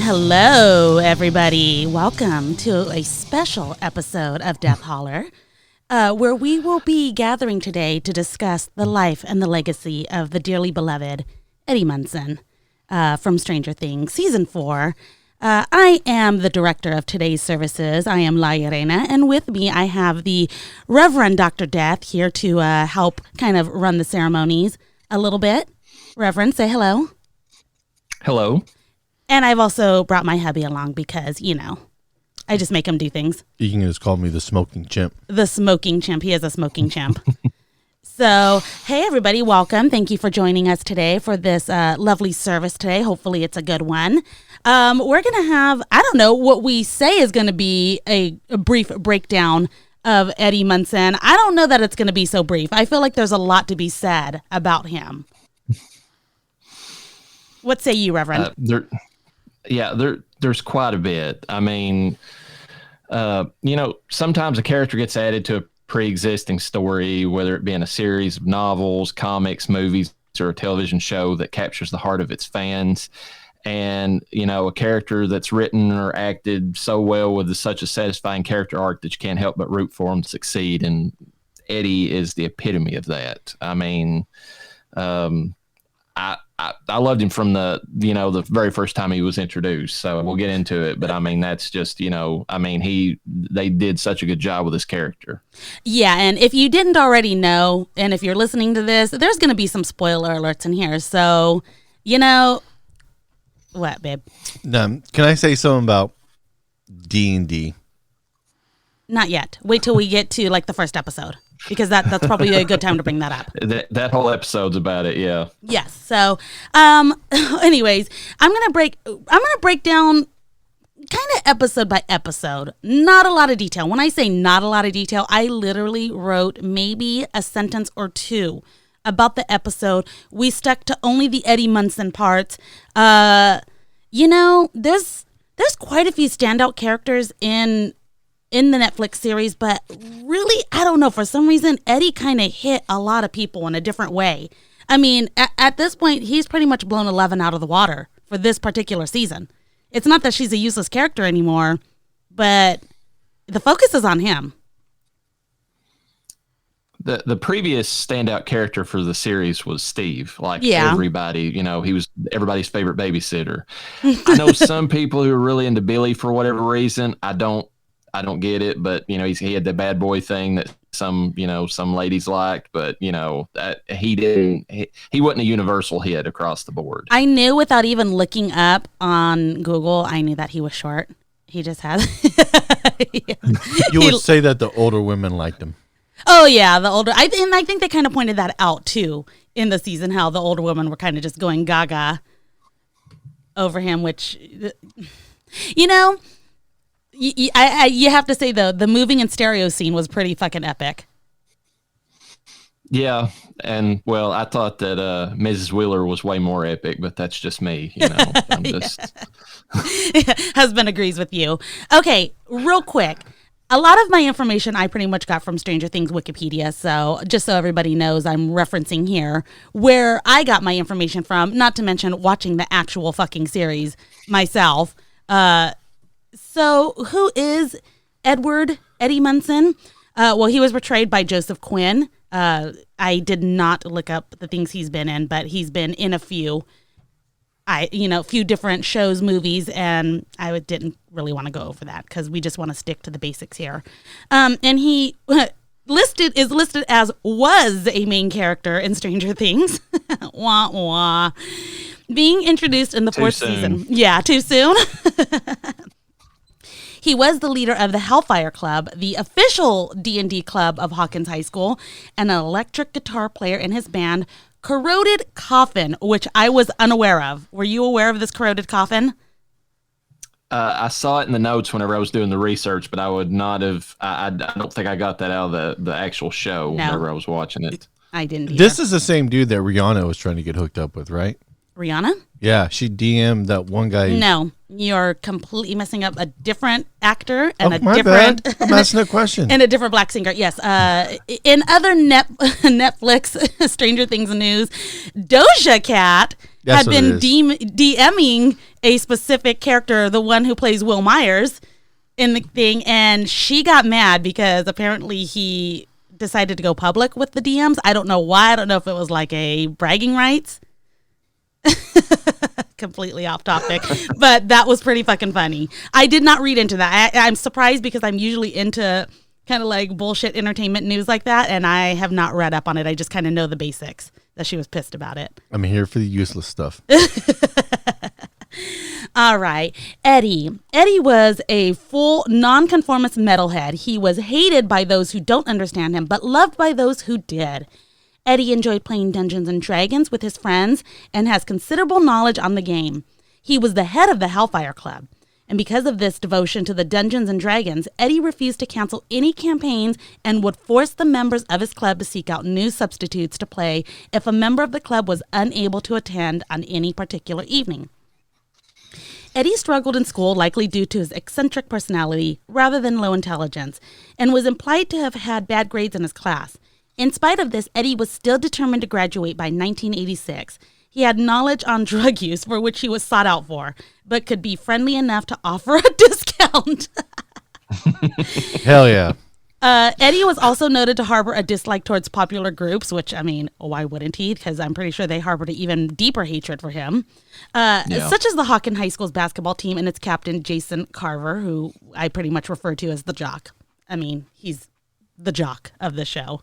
Hello, everybody. Welcome to a special episode of Death Holler, where we will be gathering today to discuss the life and the legacy of the dearly beloved Eddie Munson from Stranger Things Season 4. I am the director of today's services. I am Llareyna, and with me I have the Reverend Dr. Death here to help kind of run the ceremonies a little bit. Reverend, say hello. Hello. And I've also brought my hubby along because, you know, I just make him do things. You can just call me the smoking chimp. The smoking chimp. He is a smoking chimp. So, hey, everybody. Welcome. Thank you for joining us today for this lovely service today. Hopefully it's a good one. We're going to have, I don't know, what we say is going to be a brief breakdown of Eddie Munson. I don't know that it's going to be so brief. I feel like there's a lot to be said about him. What say you, Reverend? There's quite a bit. I mean, sometimes a character gets added to a pre-existing story, whether it be in a series of novels, comics, movies, or a television show that captures the heart of its fans. And, a character that's written or acted so well with such a satisfying character arc that you can't help but root for him to succeed. And Eddie is the epitome of that. I mean, I loved him from the very first time he was introduced. So we'll get into it. But I mean, that's just, they did such a good job with his character. Yeah. And if you didn't already know, and if you're listening to this, there's going to be some spoiler alerts in here. So, what, babe? Can I say something about D&D? Not yet. Wait till we get to the first episode. Because that's probably a good time to bring that up. That whole episode's about it, yeah. Yes. So, anyways, I'm gonna break down kind of episode by episode. Not a lot of detail. When I say not a lot of detail, I literally wrote maybe a sentence or two about the episode. We stuck to only the Eddie Munson parts. There's quite a few standout characters in the Netflix series, but really, I don't know, for some reason, Eddie kind of hit a lot of people in a different way. I mean, at this point, he's pretty much blown 11 out of the water for this particular season. It's not that she's a useless character anymore, but the focus is on him. The previous standout character for the series was Steve. Everybody, he was everybody's favorite babysitter. I know some people who are really into Billy for whatever reason. I don't get it, but he had the bad boy thing that some ladies liked, but that he wasn't a universal hit across the board. I knew without even looking up on Google, I knew that he was short. He just has. You would say that the older women liked him. Oh yeah, the older. I think they kind of pointed that out too in the season, how the older women were kind of just going gaga over him, which you have to say, though, the moving and stereo scene was pretty fucking epic. Yeah, and, well, I thought that Mrs. Wheeler was way more epic, but that's just me, I'm just... Husband agrees with you. Okay, real quick. A lot of my information I pretty much got from Stranger Things Wikipedia, so just so everybody knows, I'm referencing here where I got my information from, not to mention watching the actual fucking series myself. So who is Eddie Munson? Well, he was portrayed by Joseph Quinn. I did not look up the things he's been in, but he's been in a few different shows, movies, and I didn't really want to go over that because we just want to stick to the basics here. And he is listed as was a main character in Stranger Things. Wah, wah. Being introduced in the fourth season. Yeah, too soon. He was the leader of the Hellfire Club, the official D&D club of Hawkins High School, and an electric guitar player in his band, Corroded Coffin, which I was unaware of. Were you aware of this Corroded Coffin? I saw it in the notes whenever I was doing the research, but I would not have. I don't think I got that out of the actual show whenever I was watching it. I didn't either. This is the same dude that Rihanna was trying to get hooked up with, right? Rihanna? Yeah, she DM'd that one guy. No, you're completely messing up a different actor and Bad. I'm asking a question. And a different black singer. Yes. In other Netflix Stranger Things news, Doja Cat had been DMing a specific character, the one who plays Will Myers in the thing, and she got mad because apparently he decided to go public with the DMs. I don't know why. I don't know if it was like a bragging rights. Completely off topic, but that was pretty fucking funny. I did not read into that. I'm surprised because I'm usually into kind of like bullshit entertainment news like that, and I have not read up on it. I just kind of know the basics, that she was pissed about it. I'm here for the useless stuff. All right. Eddie was a full nonconformist metalhead. He was hated by those who don't understand him, but loved by those who did. Eddie enjoyed playing Dungeons & Dragons with his friends and has considerable knowledge on the game. He was the head of the Hellfire Club. And because of this devotion to the Dungeons & Dragons, Eddie refused to cancel any campaigns and would force the members of his club to seek out new substitutes to play if a member of the club was unable to attend on any particular evening. Eddie struggled in school, likely due to his eccentric personality rather than low intelligence, and was implied to have had bad grades in his class. In spite of this, Eddie was still determined to graduate by 1986. He had knowledge on drug use, for which he was sought out for, but could be friendly enough to offer a discount. Hell yeah. Eddie was also noted to harbor a dislike towards popular groups, which, I mean, why wouldn't he? Because I'm pretty sure they harbored an even deeper hatred for him, such as the Hawkins High School's basketball team and its captain, Jason Carver, who I pretty much refer to as the jock. I mean, he's the jock of the show.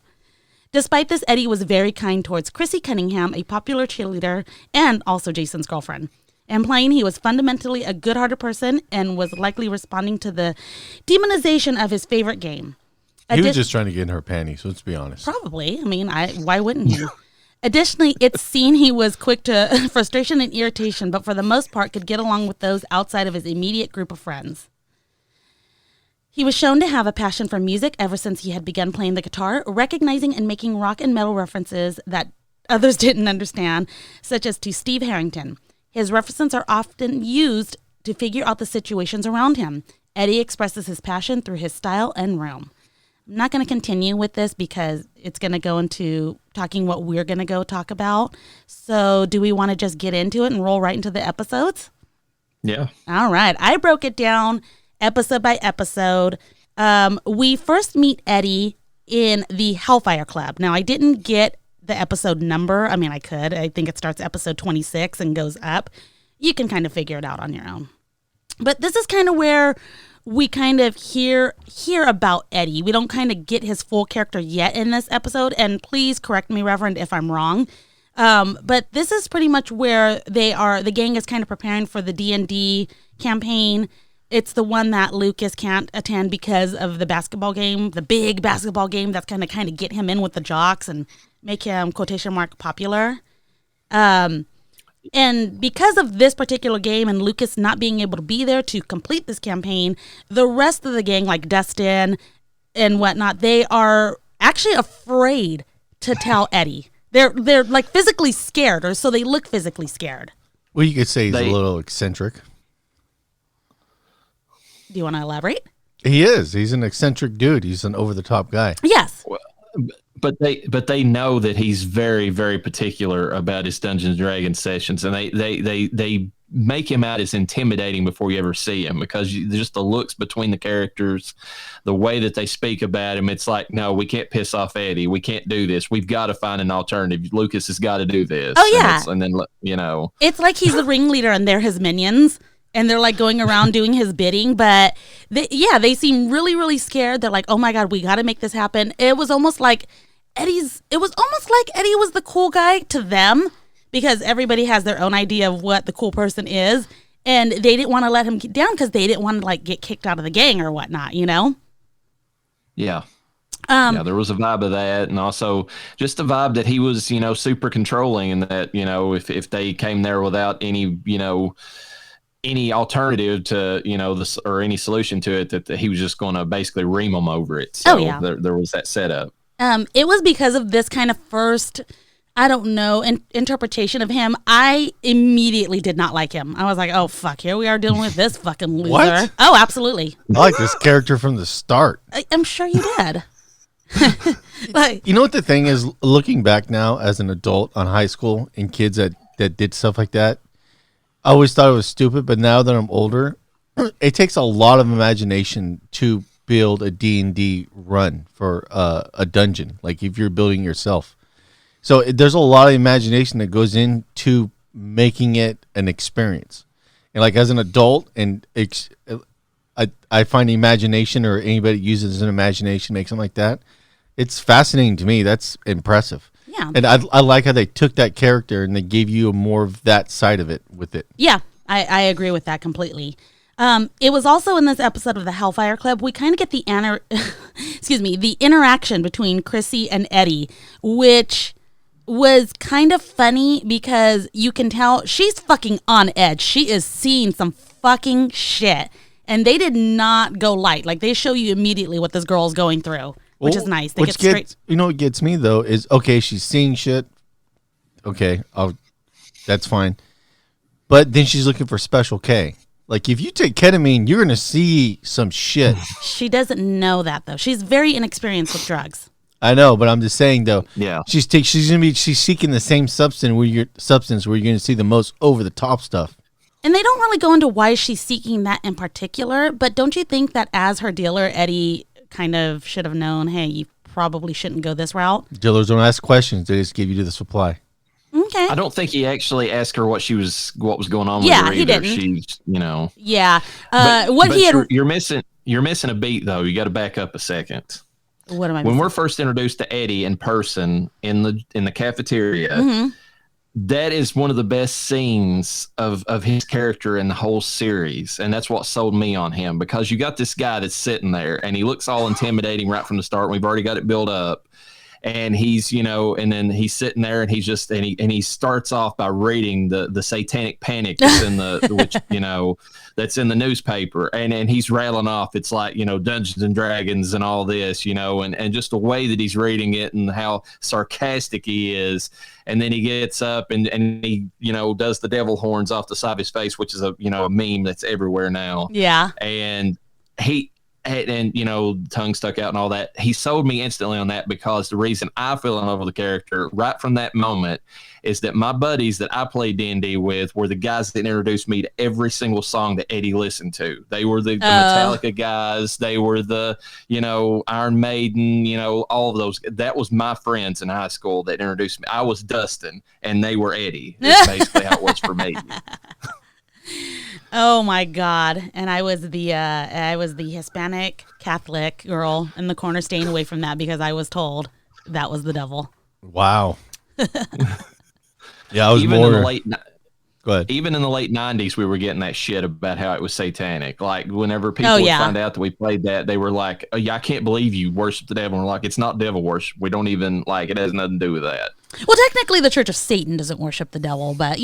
Despite this, Eddie was very kind towards Chrissy Cunningham, a popular cheerleader, and also Jason's girlfriend. Implying he was fundamentally a good-hearted person and was likely responding to the demonization of his favorite game. He was just trying to get in her panties, let's be honest. Probably. I mean, why wouldn't he? Additionally, it's seen he was quick to frustration and irritation, but for the most part could get along with those outside of his immediate group of friends. He was shown to have a passion for music ever since he had begun playing the guitar, recognizing and making rock and metal references that others didn't understand, such as to Steve Harrington. His references are often used to figure out the situations around him. Eddie expresses his passion through his style and realm. I'm not going to continue with this because it's going to go into talking what we're going to go talk about. So do we want to just get into it and roll right into the episodes? Yeah. All right. I broke it down episode by episode. We first meet Eddie in the Hellfire Club. Now, I didn't get the episode number. I mean, I could. I think it starts episode 26 and goes up. You can kind of figure it out on your own. But this is kind of where we kind of hear about Eddie. We don't kind of get his full character yet in this episode. And please correct me, Reverend, if I'm wrong. But this is pretty much where the gang is kind of preparing for the D&D campaign. It's the one that Lucas can't attend because of the basketball game, the big basketball game that's going to kind of get him in with the jocks and make him, quotation mark, popular. And because of this particular game and Lucas not being able to be there to complete this campaign, the rest of the gang, like Dustin and whatnot, they are actually afraid to tell Eddie. They're like physically scared, or so they look physically scared. Well, you could say he's a little eccentric. Do you want to elaborate? He is. He's an eccentric dude. He's an over-the-top guy. Yes. Well, but they know that he's very, very particular about his Dungeons & Dragons sessions, and they make him out as intimidating before you ever see him, because just the looks between the characters, the way that they speak about him, it's like, no, we can't piss off Eddie. We can't do this. We've got to find an alternative. Lucas has got to do this. Oh, yeah. And then, you know. It's like he's the ringleader and they're his minions. And they're like going around doing his bidding, but they seem really, really scared. They're like, "Oh my God, we got to make this happen." It was almost like Eddie was the cool guy to them, because everybody has their own idea of what the cool person is, and they didn't want to let him get down because they didn't want to like get kicked out of the gang or whatnot, you know? Yeah. Yeah, there was a vibe of that, and also just the vibe that he was, you know, super controlling, and that, you know, if they came there without any, you know, any alternative to, you know, this or any solution to it, that he was just going to basically ream them over it. So there was that setup. It was because of this kind of first, I don't know, interpretation of him. I immediately did not like him. I was like, oh, fuck, here we are dealing with this fucking loser. What? Oh, absolutely. I like this character from the start. I'm sure you did. Like, you know what the thing is, looking back now as an adult on high school and kids that that did stuff like that. I always thought it was stupid, but now that I'm older, it takes a lot of imagination to build a D&D run for a dungeon. Like if you're building yourself. So there's a lot of imagination that goes into making it an experience. And like as an adult, and I find imagination, or anybody uses an imagination, makes something like that, it's fascinating to me. That's impressive. Yeah. And I like how they took that character and they gave you more of that side of it with it. Yeah, I agree with that completely. It was also in this episode of the Hellfire Club, we kind of get the the interaction between Chrissy and Eddie, which was kind of funny because you can tell she's fucking on edge. She is seeing some fucking shit. And they did not go light. Like, they show you immediately what this girl is going through, which is nice. They get straight. You know what gets me, though, is, okay, she's seeing shit. Okay, that's fine. But then she's looking for Special K. Like, if you take ketamine, you're going to see some shit. She doesn't know that, though. She's very inexperienced with drugs. I know, but I'm just saying, though. Yeah. She's seeking the same substance where you're going to see the most over-the-top stuff. And they don't really go into why she's seeking that in particular, but don't you think that as her dealer, Eddie kind of should have known, hey, you probably shouldn't go this route? Dealers don't ask questions. They just give you the supply. Okay. I don't think he actually asked her what was going on with her either. He didn't. She's, Yeah. You're missing a beat, though. You got to back up a second. What am I When missing? we're first introduced to Eddie in person in the cafeteria, that is one of the best scenes of his character in the whole series. And that's what sold me on him, because you got this guy that's sitting there and he looks all intimidating right from the start. We've already got it built up. And he's, and then he's sitting there and he starts off by reading the satanic panic that's in that's in the newspaper. And he's rattling off. It's like, Dungeons and Dragons and all this, and just the way that he's reading it and how sarcastic he is. And then he gets up and he, does the devil horns off the side of his face, which is a meme that's everywhere now. Yeah. And tongue stuck out and all that. He sold me instantly on that, because the reason I fell in love with the character right from that moment is that my buddies that I played D&D with were the guys that introduced me to every single song that Eddie listened to. They were the Metallica guys. They were the, Iron Maiden, all of those. That was my friends in high school that introduced me. I was Dustin and they were Eddie. That's basically how it was for me. Oh my God! And I was the Hispanic Catholic girl in the corner, staying away from that because I was told that was the devil. Wow. Yeah, I was even more. In the late. Go ahead. Even in the late 90s, we were getting that shit about how it was satanic. Like, whenever people would find out that we played that, they were like, oh, yeah, I can't believe you worship the devil. And we're like, it's not devil worship. We don't even, it has nothing to do with that. Well, technically, the Church of Satan doesn't worship the devil, but,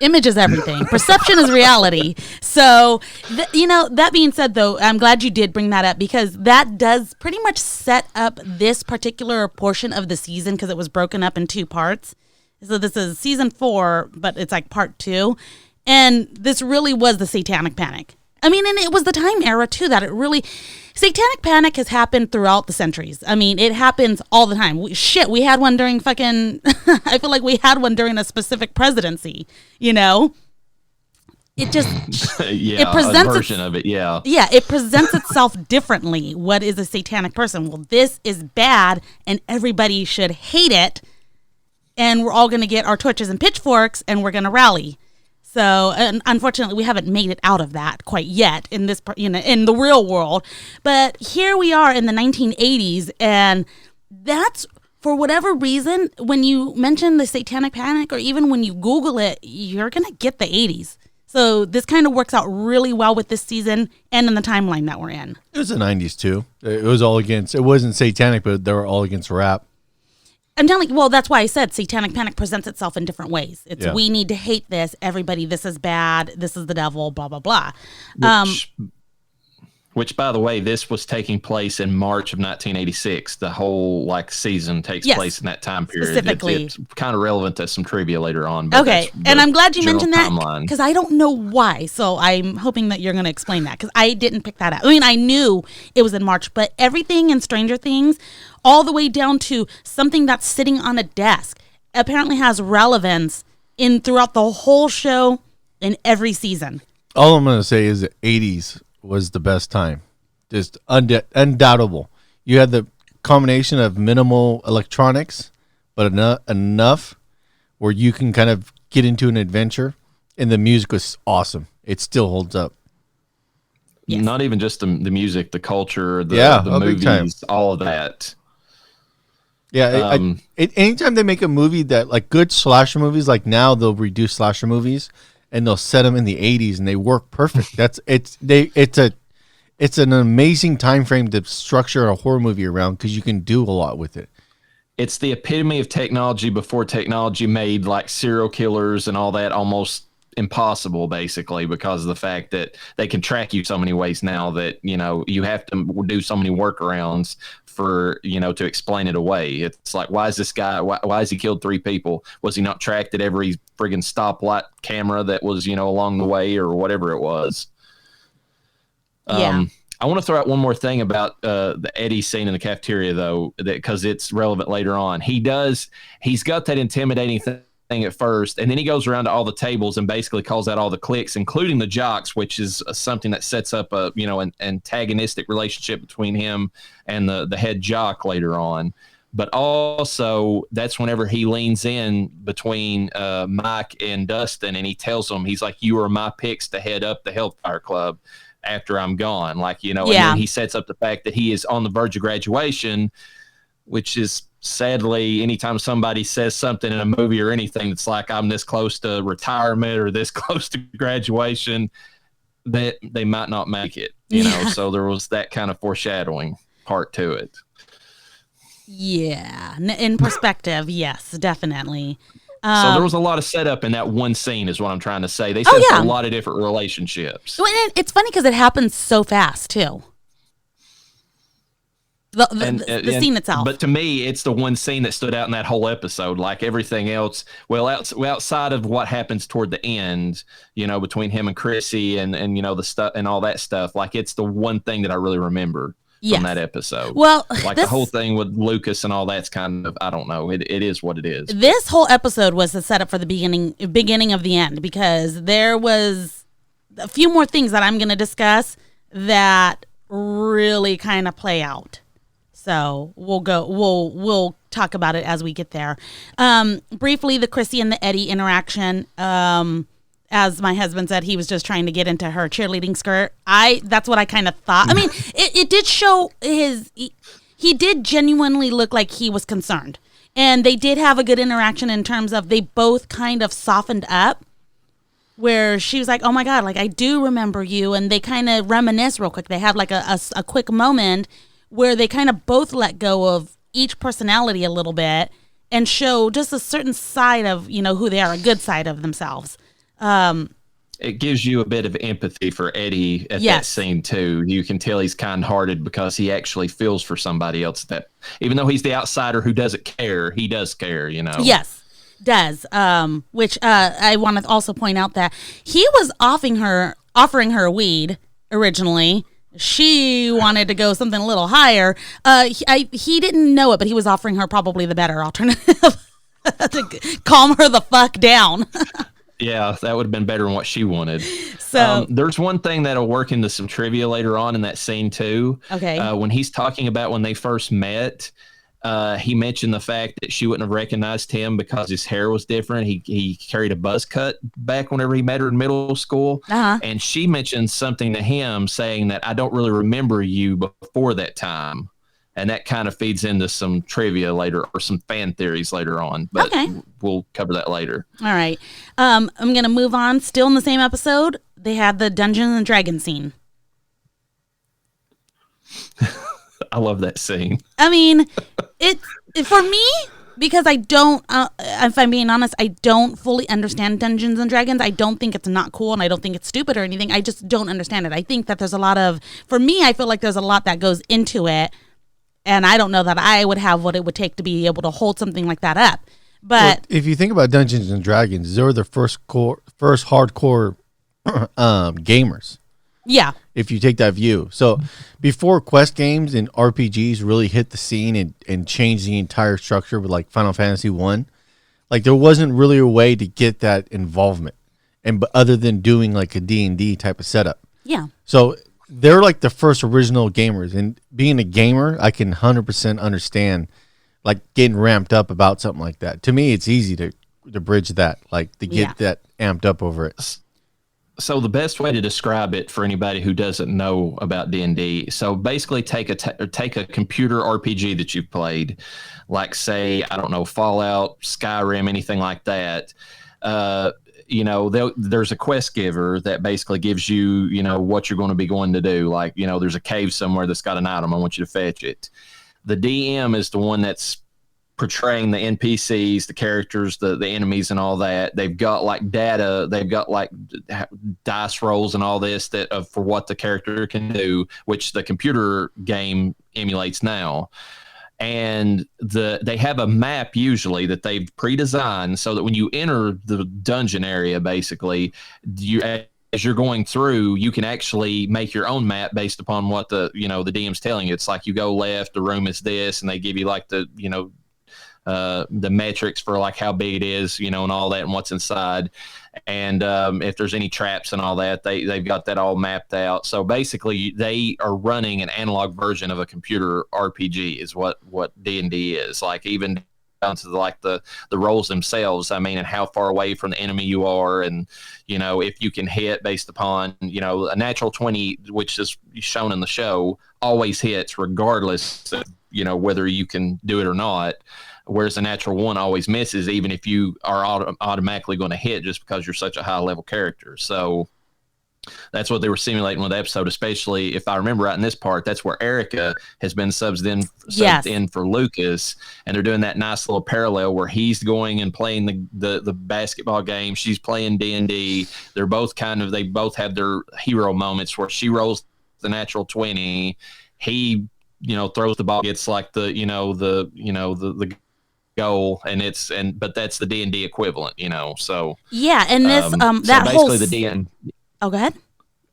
image is everything. Perception is reality. So, that being said, though, I'm glad you did bring that up, because that does pretty much set up this particular portion of the season, because it was broken up in two parts. So this is season 4, but it's like part 2. And this really was the Satanic Panic. I mean, and it was the time era, too, that it really... Satanic Panic has happened throughout the centuries. I mean, it happens all the time. We had one during fucking... I feel like we had one during a specific presidency, It just... it presents a version of it, yeah. Yeah, it presents itself differently. What is a satanic person? Well, this is bad, and everybody should hate it. And we're all going to get our torches and pitchforks, and we're going to rally. So, unfortunately, we haven't made it out of that quite yet in this, in the real world. But here we are in the 1980s, and that's, for whatever reason, when you mention the Satanic Panic, or even when you Google it, you're going to get the 80s. So this kind of works out really well with this season and in the timeline that we're in. It was the 90s, too. It was all against, it wasn't satanic, but they were all against rap. I'm telling you, well, that's why I said Satanic Panic presents itself in different ways. It's we need to hate this. Everybody, this is bad. This is the devil, blah, blah, blah. Which, by the way, this was taking place in March of 1986. The whole season takes place in that time period. Specifically. It's kind of relevant to some trivia later on. But okay, and I'm glad you mentioned that, timeline. Because I don't know why. So I'm hoping that you're going to explain that, because I didn't pick that up. I mean, I knew it was in March, but everything in Stranger Things, all the way down to something that's sitting on a desk, apparently has relevance in throughout the whole show in every season. All I'm going to say is the 80s was the best time. Just undoubtable. You had the combination of minimal electronics, but enough where you can kind of get into an adventure, and the music was awesome. It still holds up. Yes. Not even just the music, the culture, the movies, all of that. Yeah, anytime they make a movie that, like good slasher movies, like now they'll reduce slasher movies and they'll set them in the 80s and they work perfect. It's an amazing time frame to structure a horror movie around because you can do a lot with it. It's the epitome of technology before technology made like serial killers and all that almost impossible, basically, because of the fact that they can track you so many ways now that, you have to do so many workarounds for, to explain it away. It's like, why is this guy, why has he killed 3 people? Was he not tracked at every friggin' stoplight camera that was, along the way or whatever it was? Yeah. I want to throw out one more thing about the Eddie scene in the cafeteria, though, because it's relevant later on. He's got that intimidating thing at first, and then he goes around to all the tables and basically calls out all the cliques, including the jocks, which is something that sets up an antagonistic relationship between him and the head jock later on. But also, that's whenever he leans in between Mike and Dustin, and he tells them, he's like, "You are my picks to head up the Hellfire Club after I'm gone." And then he sets up the fact that he is on the verge of graduation, which is sadly, anytime somebody says something in a movie or anything that's like, I'm this close to retirement or this close to graduation, that they might not make it, so there was that kind of foreshadowing part to it. Yeah, in perspective, yes, definitely. So there was a lot of setup in that one scene is what I'm trying to say. They set up a lot of different relationships. Well, and it's funny because it happens so fast, too. The scene itself. But to me, it's the one scene that stood out in that whole episode. Like everything else, outside of what happens toward the end, between him and Chrissy and the stuff and all that stuff, like it's the one thing that I really remember from that episode. Well, like the whole thing with Lucas and all that's kind of, I don't know. It is what it is. This whole episode was the setup for the beginning of the end, because there was a few more things that I'm going to discuss that really kind of play out. So we'll talk about it as we get there. Briefly, the Chrissy and the Eddie interaction. As my husband said, he was just trying to get into her cheerleading skirt. That's what I kind of thought. I mean, it did show he did genuinely look like he was concerned. And they did have a good interaction in terms of they both kind of softened up, where she was like, oh my God, like I do remember you. And they kind of reminisce real quick. They had like a quick moment where they kind of both let go of each personality a little bit and show just a certain side of, who they are, a good side of themselves. It gives you a bit of empathy for Eddie at that scene too. You can tell he's kind-hearted because he actually feels for somebody else, that even though he's the outsider who doesn't care, he does care, Yes, does. Which I want to also point out that he was offering her weed originally. She wanted to go something a little higher. He didn't know it, but he was offering her probably the better alternative to calm her the fuck down. Yeah, that would have been better than what she wanted. So there's one thing that'll work into some trivia later on in that scene too. Okay. When he's talking about when they first met, he mentioned the fact that she wouldn't have recognized him because his hair was different. He carried a buzz cut back whenever he met her in middle school. Uh-huh. And she mentioned something to him saying that, I don't really remember you before that time. And that kind of feeds into some trivia later, or some fan theories later on. But we'll cover that later. All right. I'm going to move on. Still in the same episode, they had the Dungeons and Dragons scene. I love that scene. I mean, for me, because I don't, if I'm being honest, I don't fully understand Dungeons and Dragons. I don't think it's not cool, and I don't think it's stupid or anything. I just don't understand it. I think that there's a lot of, for me, I feel like there's a lot that goes into it. And I don't know that I would have what it would take to be able to hold something like that up. But if you think about Dungeons and Dragons, they were the first hardcore gamers. Yeah. If you take that view. So before quest games and RPGs really hit the scene and changed the entire structure with like Final Fantasy 1, Like there wasn't really a way to get that involvement, but other than doing like a D&D type of setup. Yeah. So they're like the first original gamers, and being a gamer, I can 100% understand like getting ramped up about something like that. To me, it's easy to bridge that, like to get that amped up over it. So the best way to describe it for anybody who doesn't know about D&D, so basically take a computer RPG that you've played, like say, I don't know, Fallout, Skyrim, anything like that. There's a quest giver that basically gives you, what you're going to be going to do. Like, there's a cave somewhere that's got an item. I want you to fetch it. The DM is the one that's portraying the NPCs, the characters, the enemies and all that. They've got like data, they've got like dice rolls and all this that for what the character can do, which the computer game emulates now. And they have a map usually that they've pre-designed so that when you enter the dungeon area, basically, as you're going through, you can actually make your own map based upon what the DM's telling you. It's like you go left, the room is this, and they give you like the metrics for like how big it is, and all that and what's inside. And if there's any traps and all that, they've got that all mapped out. So basically they are running an analog version of a computer RPG is what D&D is. Like even down to the roles themselves. I mean, and how far away from the enemy you are, and if you can hit based upon a natural 20, which is shown in the show, always hits regardless of whether you can do it or not. Whereas a natural 1 always misses, even if you are automatically going to hit just because you're such a high level character. So that's what they were simulating with the episode, especially if I remember right in this part, that's where Erica has been subbed in for Lucas. And they're doing that nice little parallel where he's going and playing the basketball game. She's playing D&D. They both have their hero moments where she rolls the natural 20. He, throws the ball, gets like the goal, but that's the D&D equivalent, so yeah. And this so that whole basically the DM. Oh, go ahead.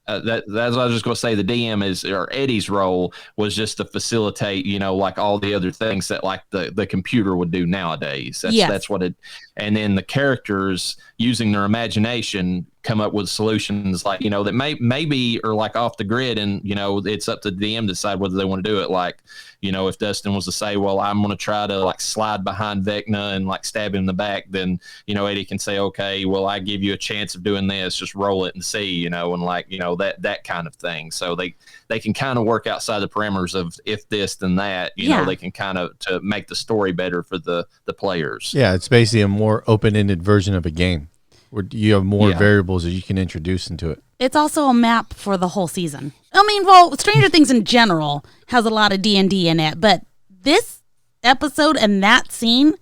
That's what I was just going to say. The DM or Eddie's role was just to facilitate, like all the other things that like the computer would do nowadays. That's what it. And then the characters using their imagination come up with solutions like that maybe are like off the grid, and it's up to the DM to decide whether they want to do it. Like if Dustin was to say, well, I'm going to try to like slide behind Vecna and like stab him in the back, then Eddie can say, okay, well, I give you a chance of doing this, just roll it and see, and like that kind of thing. So they can kind of work outside the parameters of if this then that. They can kind of to make the story better for the players. Yeah, it's basically a more open-ended version of a game where you have more variables that you can introduce into it. It's also a map for the whole season. I mean, well, Stranger Things in general has a lot of D&D in it, but this episode and that scene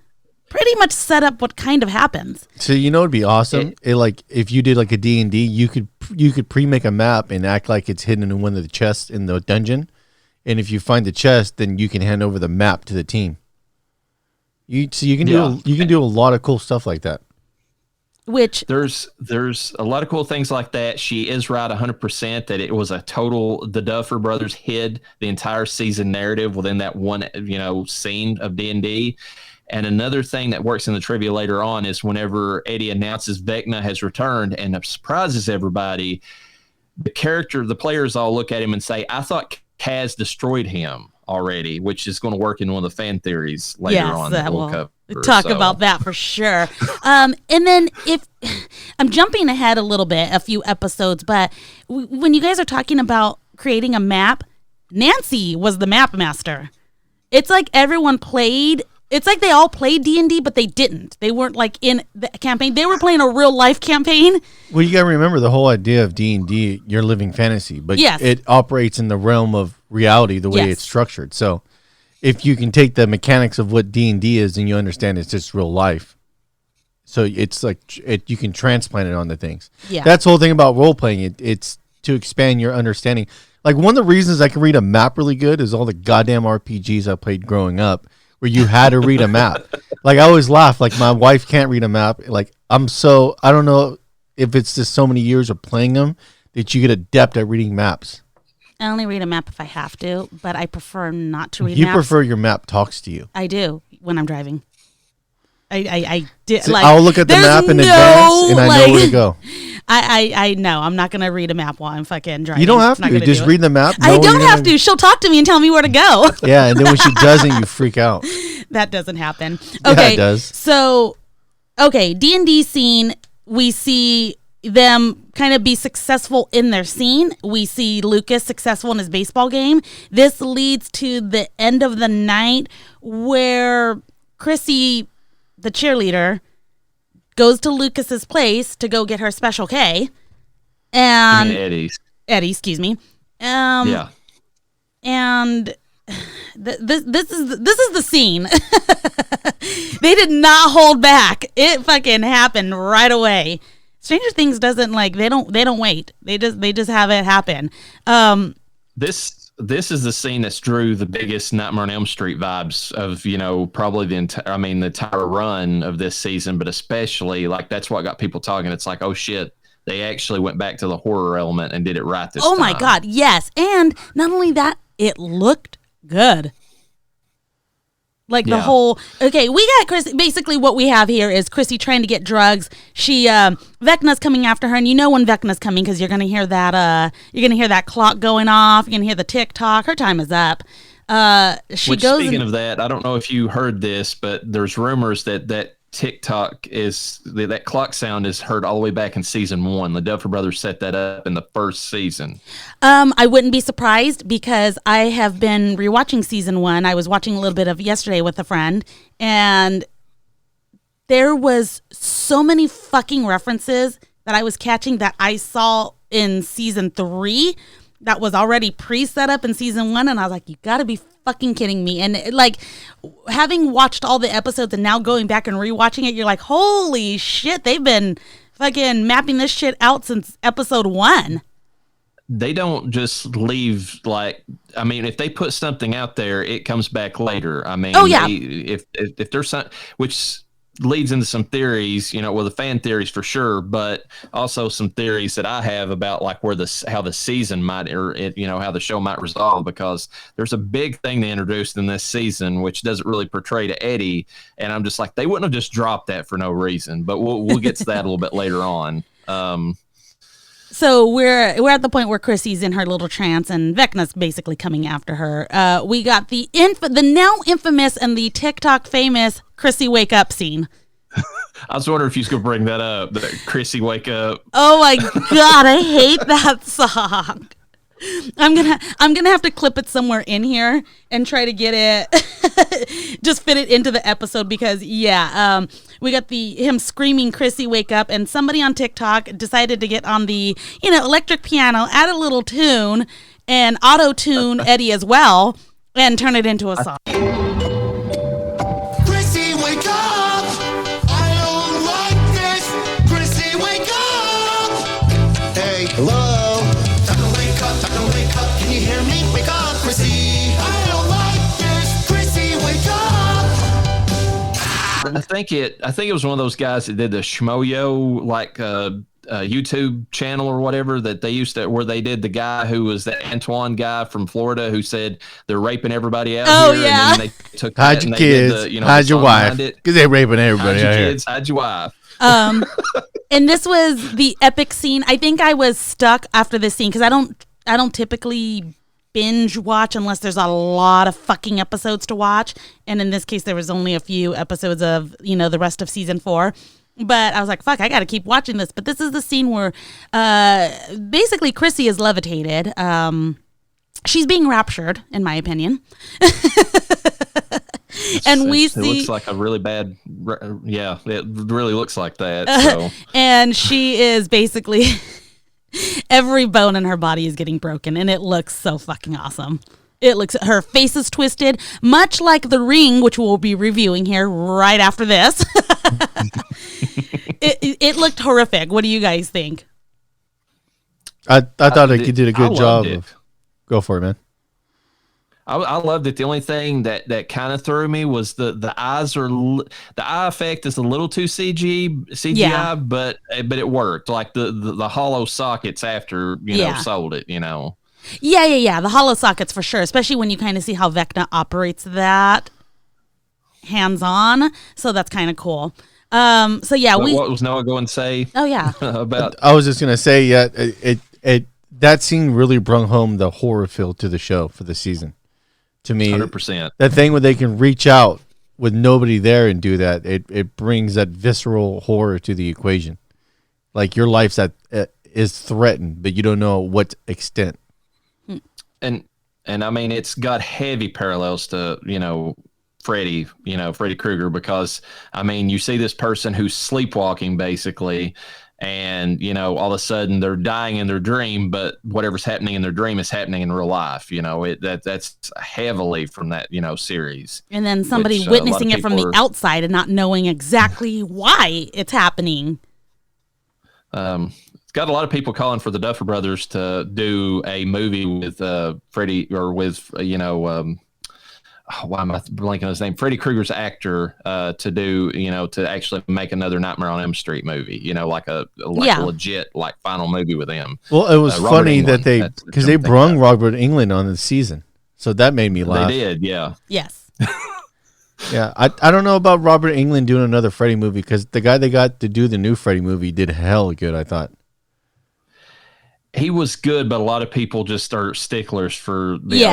pretty much set up what kind of happens. So it'd be awesome. Like if you did like a D&D, you could pre-make a map and act like it's hidden in one of the chests in the dungeon, and if you find the chest, then you can hand over the map to the team. You can do a lot of cool stuff like that. Which there's a lot of cool things like that. She is right 100% that it was the Duffer Brothers hid the entire season narrative within that one scene of D&D. And another thing that works in the trivia later on is whenever Eddie announces Vecna has returned and surprises everybody, the players all look at him and say, I thought Kaz destroyed him already, which is going to work in one of the fan theories later on. We'll talk about that for sure. And then if I'm jumping ahead a little bit, a few episodes, but when you guys are talking about creating a map, Nancy was the map master. It's like everyone played. It's like they all played D&D, but they didn't. They weren't like in the campaign. They were playing a real life campaign. Well, you got to remember the whole idea of D&D, you're living fantasy, but it operates in the realm of reality the way it's structured. So if you can take the mechanics of what D&D is and you understand it's just real life, so it's like you can transplant it onto things. Yeah. That's the whole thing about role-playing. It's to expand your understanding. Like one of the reasons I can read a map really good is all the goddamn RPGs I played growing up, where you had to read a map. Like I always laugh, like my wife can't read a map. Like I don't know if it's just so many years of playing them that you get adept at reading maps. I only read a map if I have to, but I prefer not to read maps. You maps. prefer your map talks to you. I do when I'm driving. I did. So like, I'll look at the map in advance, and I know where to go. I know. I'm not gonna read a map while I'm fucking driving. You don't have to. Just read the map. I don't have to. She'll talk to me and tell me where to go. Yeah, and then when she doesn't, you freak out. That doesn't happen. Okay, yeah, it does. So, D&D scene. We see them kind of be successful in their scene. We see Lucas successful in his baseball game. This leads to the end of the night where Chrissy, the cheerleader, goes to Lucas's place to go get her Special K. And Eddie, excuse me. Yeah. And this is the scene. They did not hold back. It fucking happened right away. Stranger Things doesn't they don't wait. They just have it happen. This is the scene that's drew the biggest Nightmare on Elm Street vibes of, probably the entire run of this season, but especially that's what got people talking. It's like, oh shit, they actually went back to the horror element and did it right this time. Oh my God, yes. And not only that, it looked good. The whole, we got Chris. Basically what we have here is Chrissy trying to get drugs. Vecna's coming after her, and when Vecna's coming, because you're going to hear that clock going off. You're going to hear the tick-tock. Her time is up. Speaking of that, I don't know if you heard this, but there's rumors that tick-tock that clock sound is heard all the way back in season 1. The Duffer Brothers set that up in the first season. I wouldn't be surprised because I have been rewatching season 1. I was watching a little bit of yesterday with a friend, and there was so many fucking references that I was catching that I saw in season 3 that was already pre-set up in season 1, and I was like, you gotta be fucking kidding me. And having watched all the episodes and now going back and rewatching it, you're like, holy shit, they've been fucking mapping this shit out since episode 1. They don't just leave if they put something out there, it comes back later. If there's some, which leads into some theories, the fan theories for sure, but also some theories that I have about how the season might, how the show might resolve, because there's a big thing they introduced in this season which doesn't really portray to Eddie, and I'm just like, they wouldn't have just dropped that for no reason, but we'll get to that a little bit later on. So we're at the point where Chrissy's in her little trance and Vecna's basically coming after her. We got the now infamous and the TikTok famous Chrissy wake up scene. I was wondering if you was gonna bring that up, the Chrissy wake up. Oh my God, I hate that song. I'm gonna have to clip it somewhere in here and try to get it, just fit it into the episode, because we got him screaming Chrissy wake up, and somebody on TikTok decided to get on the electric piano, add a little tune, and auto tune Eddie as well, and turn it into a song. Chrissy wake up! I don't like this. Chrissy wake up! Hey, hello. Can you hear me? Wake up, Chrissy. I don't like this. Chrissy, wake up. I think it was one of those guys that did the Shmoyo YouTube channel or whatever that they used to, where they did the guy who was the Antoine guy from Florida who said they're raping everybody out here. Yeah. And then they took hide your kids, hide your wife, because they're raping everybody out here. Hide your wife. And this was the epic scene. I think I was stuck after this scene because I don't typically binge watch unless there's a lot of fucking episodes to watch. And in this case, there was only a few episodes of, the rest of season 4. But I was like, fuck, I got to keep watching this. But this is the scene where basically Chrissy is levitated. She's being raptured, in my opinion. And it looks like a really bad, it really looks like that. So. And she is basically... every bone in her body is getting broken, and it looks so fucking awesome. Her face is twisted, much like The Ring, which we'll be reviewing here right after this. It looked horrific. What do you guys think? I thought you did a good job. Go for it, man. I loved it. The only thing that kind of threw me was the eyes the eye effect is a little too CGI, but it worked. Like the hollow sockets after sold it. Yeah. The hollow sockets for sure, especially when you kind of see how Vecna operates that. hands-on, so that's kind of cool. So yeah, what was Noah going to say? Oh yeah. About I was just gonna say, yeah, it that scene really brought home the horror feel to the show for the season. To me, 100%. that thing where they can reach out with nobody there and do that, it brings that visceral horror to the equation. Like your life's is threatened, but you don't know what extent. And I mean, it's got heavy parallels to, Freddy Krueger, because I mean, you see this person who's sleepwalking basically, and all of a sudden they're dying in their dream, but whatever's happening in their dream is happening in real life. That's heavily from that series. And then somebody witnessing it from the outside and not knowing exactly why it's happening. It's got a lot of people calling for the Duffer Brothers to do a movie with Freddy, or with why am I blanking on his name? Freddy Krueger's actor, to do, to actually make another Nightmare on Elm Street movie, like a legit final movie with him. Well, it was funny that because they brung Robert Englund on the season, so that made me laugh. They did, yeah. Yes. Yeah, I don't know about Robert Englund doing another Freddy movie, because the guy they got to do the new Freddy movie did hell good, I thought. He was good, but a lot of people just are sticklers for the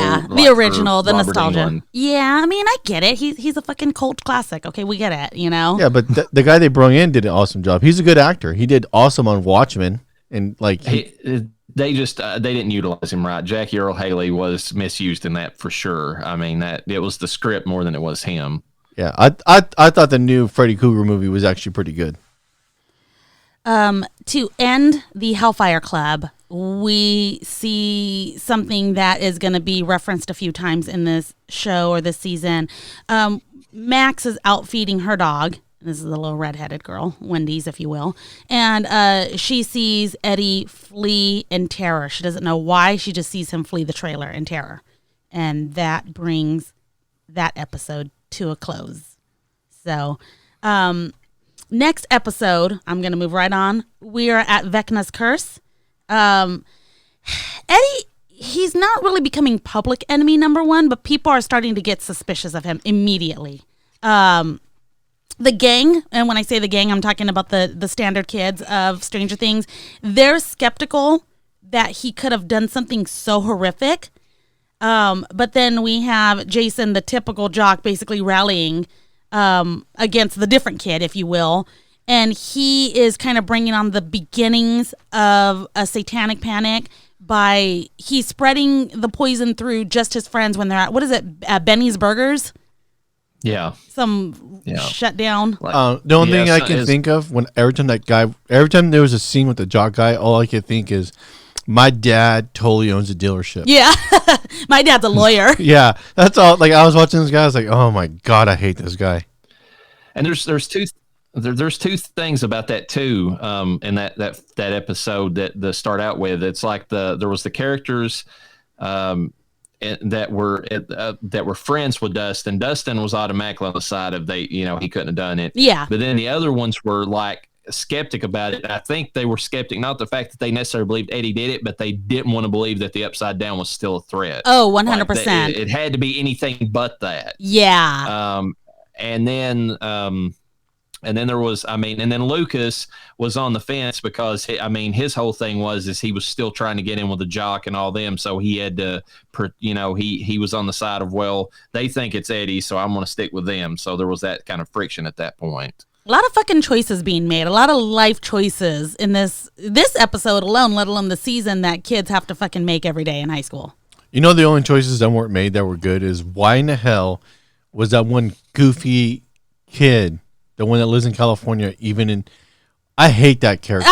original, the nostalgia. Englund. Yeah, I mean, I get it. He's a fucking cult classic. Okay, we get it, Yeah, but the guy they brought in did an awesome job. He's a good actor. He did awesome on Watchmen, and they didn't utilize him right. Jackie Earle Haley was misused in that for sure. I mean, that it was the script more than it was him. Yeah, I thought the new Freddy Krueger movie was actually pretty good. To end the Hellfire Club, we see something that is going to be referenced a few times in this show or this season. Max is out feeding her dog. This is a little redheaded girl, Wendy's, if you will. And she sees Eddie flee in terror. She doesn't know why. She just sees him flee the trailer in terror. And that brings that episode to a close. So, next episode, I'm going to move right on. We are at Vecna's Curse. Eddie, he's not really becoming public enemy number one, but people are starting to get suspicious of him immediately. The gang, and when I say the gang, I'm talking about the standard kids of Stranger Things, they're skeptical that he could have done something so horrific. But then we have Jason, the typical jock, basically rallying against the different kid, if you will. And he is kind of bringing on the beginnings of a satanic panic by he's spreading the poison through just his friends when they're at, what is it, Benny's Burgers? Yeah. Shut down. The only thing I can think of every time there was a scene with the jock guy, all I could think is, my dad totally owns a dealership. Yeah. My dad's a lawyer. Yeah. That's all. Like, I was watching this guy, I was like, oh my God, I hate this guy. And there's two things about that too, in that episode that start out with. It's like there was the characters that were friends with Dustin. Dustin was automatically on the side of he couldn't have done it. Yeah. But then the other ones were like skeptic about it. I think they were skeptic, not the fact that they necessarily believed Eddie did it, but they didn't want to believe that the Upside Down was still a threat. Oh, 100%. Like it had to be anything but that. Yeah. And then there was, and then Lucas was on the fence because his whole thing is he was still trying to get in with the jock and all them. So he had to, he was on the side of, well, they think it's Eddie, so I'm going to stick with them. So there was that kind of friction at that point. A lot of fucking choices being made, a lot of life choices in this episode alone, let alone the season that kids have to fucking make every day in high school. The only choices that weren't made that were good is why in the hell was that one goofy kid, the one that lives in California, I hate that character.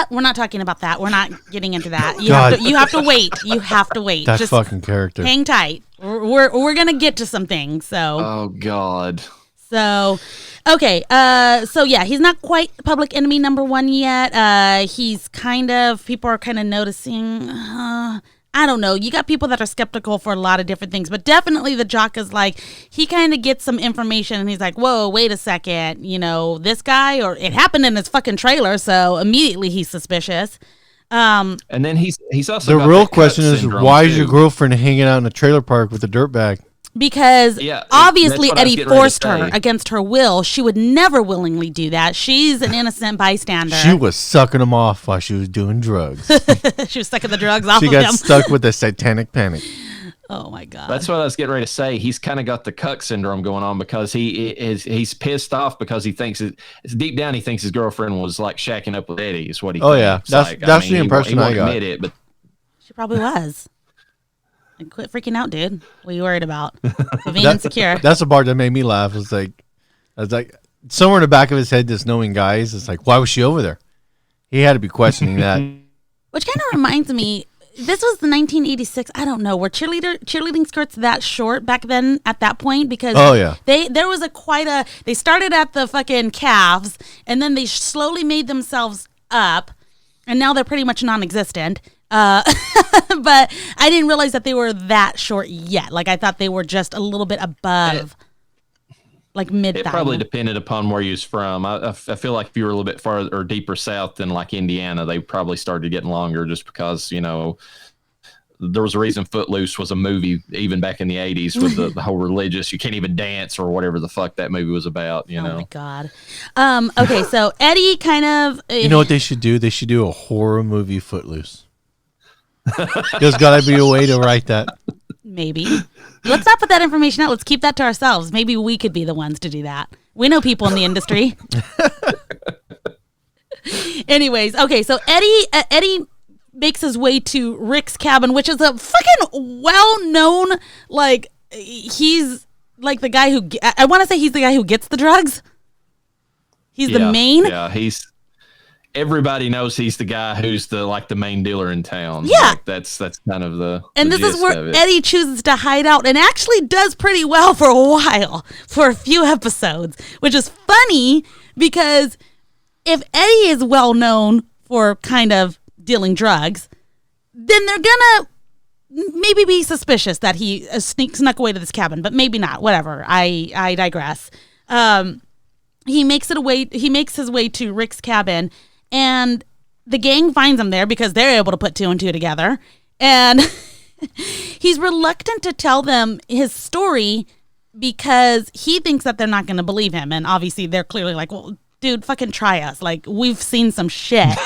We're not talking about that. We're not getting into that. You have to wait. You have to wait. That fucking character. Hang tight. We're gonna get to some things. So. Oh God. So, okay. So yeah, he's not quite public enemy number one yet. He's people are kind of noticing. I don't know. You got people that are skeptical for a lot of different things, but definitely the jock is like, he kind of gets some information and he's like, whoa, wait a second. This guy, or it happened in his fucking trailer. So immediately he's suspicious. And then he's also the real question is, why is your girlfriend hanging out in a trailer park with a dirtbag? Because obviously that's what I was Eddie getting ready to forced her say. against her will. She would never willingly do that. She's an innocent bystander. She was sucking him off while she was doing drugs. She was sucking the drugs off She of got him. stuck with the satanic panic. Oh my God. That's what I was getting ready to say. He's kind of got the cuck syndrome going on because he's pissed off because he thinks deep down he thinks his girlfriend was like shacking up with Eddie. Is what he. Oh yeah, thinks. that's the impression I got. Admit it, but She probably was. And quit freaking out, dude. What are you worried about? Being insecure. That's the part that made me laugh. I was like, somewhere in the back of his head, this knowing guys, it's like, why was she over there? He had to be questioning that. Which kind of reminds me, this was the 1986. I don't know. Were cheerleading skirts that short back then at that point? Because there was they started at the fucking calves and then they slowly made themselves up and now they're pretty much non-existent. But I didn't realize that they were that short yet. Like I thought they were just a little bit above, like mid-thigh. It probably depended upon where you was from. I feel like if you were a little bit farther or deeper south than like Indiana, they probably started getting longer just because, you know, there was a reason Footloose was a movie even back in the 80s with the whole religious, you can't even dance or whatever the fuck that movie was about, you know. Oh my God. Okay, so Eddie kind of... You know what they should do? They should do a horror movie Footloose. There's got to be a way to write that. Maybe. Let's not put that information out. Let's keep that to ourselves. Maybe we could be the ones to do that. We know people in the industry. Anyways, okay, so Eddie makes his way to Rick's cabin, which is a fucking well-known, like, he's like the guy who, I want to say he's the guy who gets the drugs. He's the main. Yeah, everybody knows he's the guy who's the main dealer in town. Yeah. Like that's kind of the And the this is gist where of it. Eddie chooses to hide out and actually does pretty well for a while, for a few episodes, which is funny because if Eddie is well known for kind of dealing drugs, then they're gonna maybe be suspicious that he snuck away to this cabin, but maybe not. Whatever. I digress. He makes his way to Rick's cabin, and the gang finds him there because they're able to put two and two together. And he's reluctant to tell them his story because he thinks that they're not going to believe him. And obviously they're clearly like, well, dude, fucking try us. Like, we've seen some shit.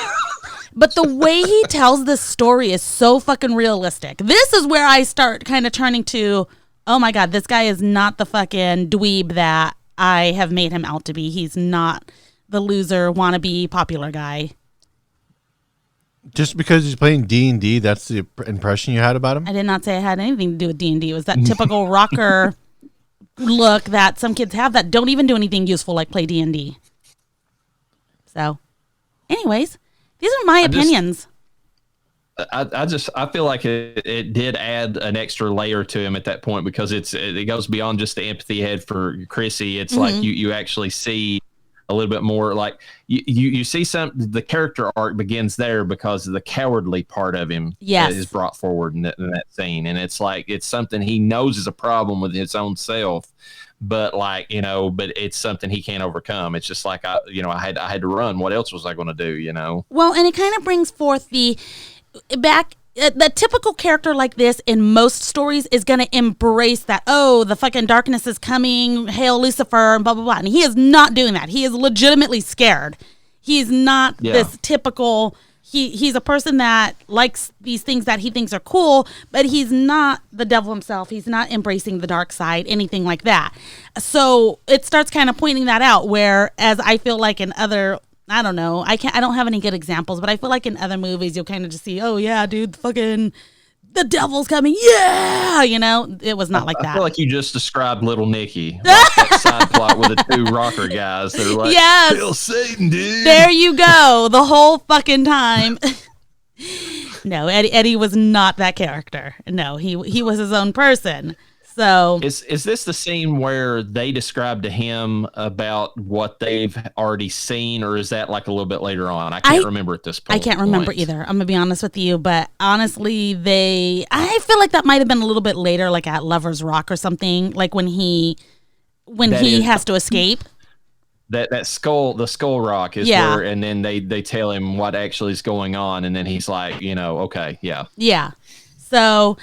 But the way he tells this story is so fucking realistic. This is where I start kind of turning to, oh my God, this guy is not the fucking dweeb that I have made him out to be. He's not the loser, wannabe, popular guy. Just because he's playing D&D, that's the impression you had about him? I did not say it had anything to do with D&D. It was that typical rocker look that some kids have that don't even do anything useful like play D&D. So, anyways, these are my opinions. I feel like it did add an extra layer to him at that point because it goes beyond just the empathy he had for Chrissy. It's like you actually see a little bit more, like you see the character arc begins there because of the cowardly part of him that is brought forward in that scene. And it's like, it's something he knows is a problem with his own self, but like, you know, but it's something he can't overcome. It's just like, I had to run. What else was I going to do, you know? Well, and it kind of brings forth the typical character like this in most stories is going to embrace that, oh, the fucking darkness is coming, hail Lucifer, and blah, blah, blah. And he is not doing that. He is legitimately scared. He's not this typical, he's a person that likes these things that he thinks are cool, but he's not the devil himself. He's not embracing the dark side, anything like that. So it starts kind of pointing that out, whereas I feel like in other, I don't know, I don't have any good examples, but I feel like in other movies you'll kind of just see, oh yeah, dude, the devil's coming, yeah, you know. It was not like that. I feel like you just described Little Nicky, like that side plot with the two rocker guys. They're like, yes, kill Satan, dude. There you go, the whole fucking time. No, Eddie was not that character. No, he was his own person. So is this the scene where they describe to him about what they've already seen, or is that like a little bit later on? I can't remember at this point. I can't remember either. I'm gonna be honest with you, but honestly, I feel like that might have been a little bit later, like at Lover's Rock or something, like when he has to escape. That skull, the Skull Rock is where, and then they tell him what actually is going on, and then he's like, you know, okay, yeah. Yeah. So,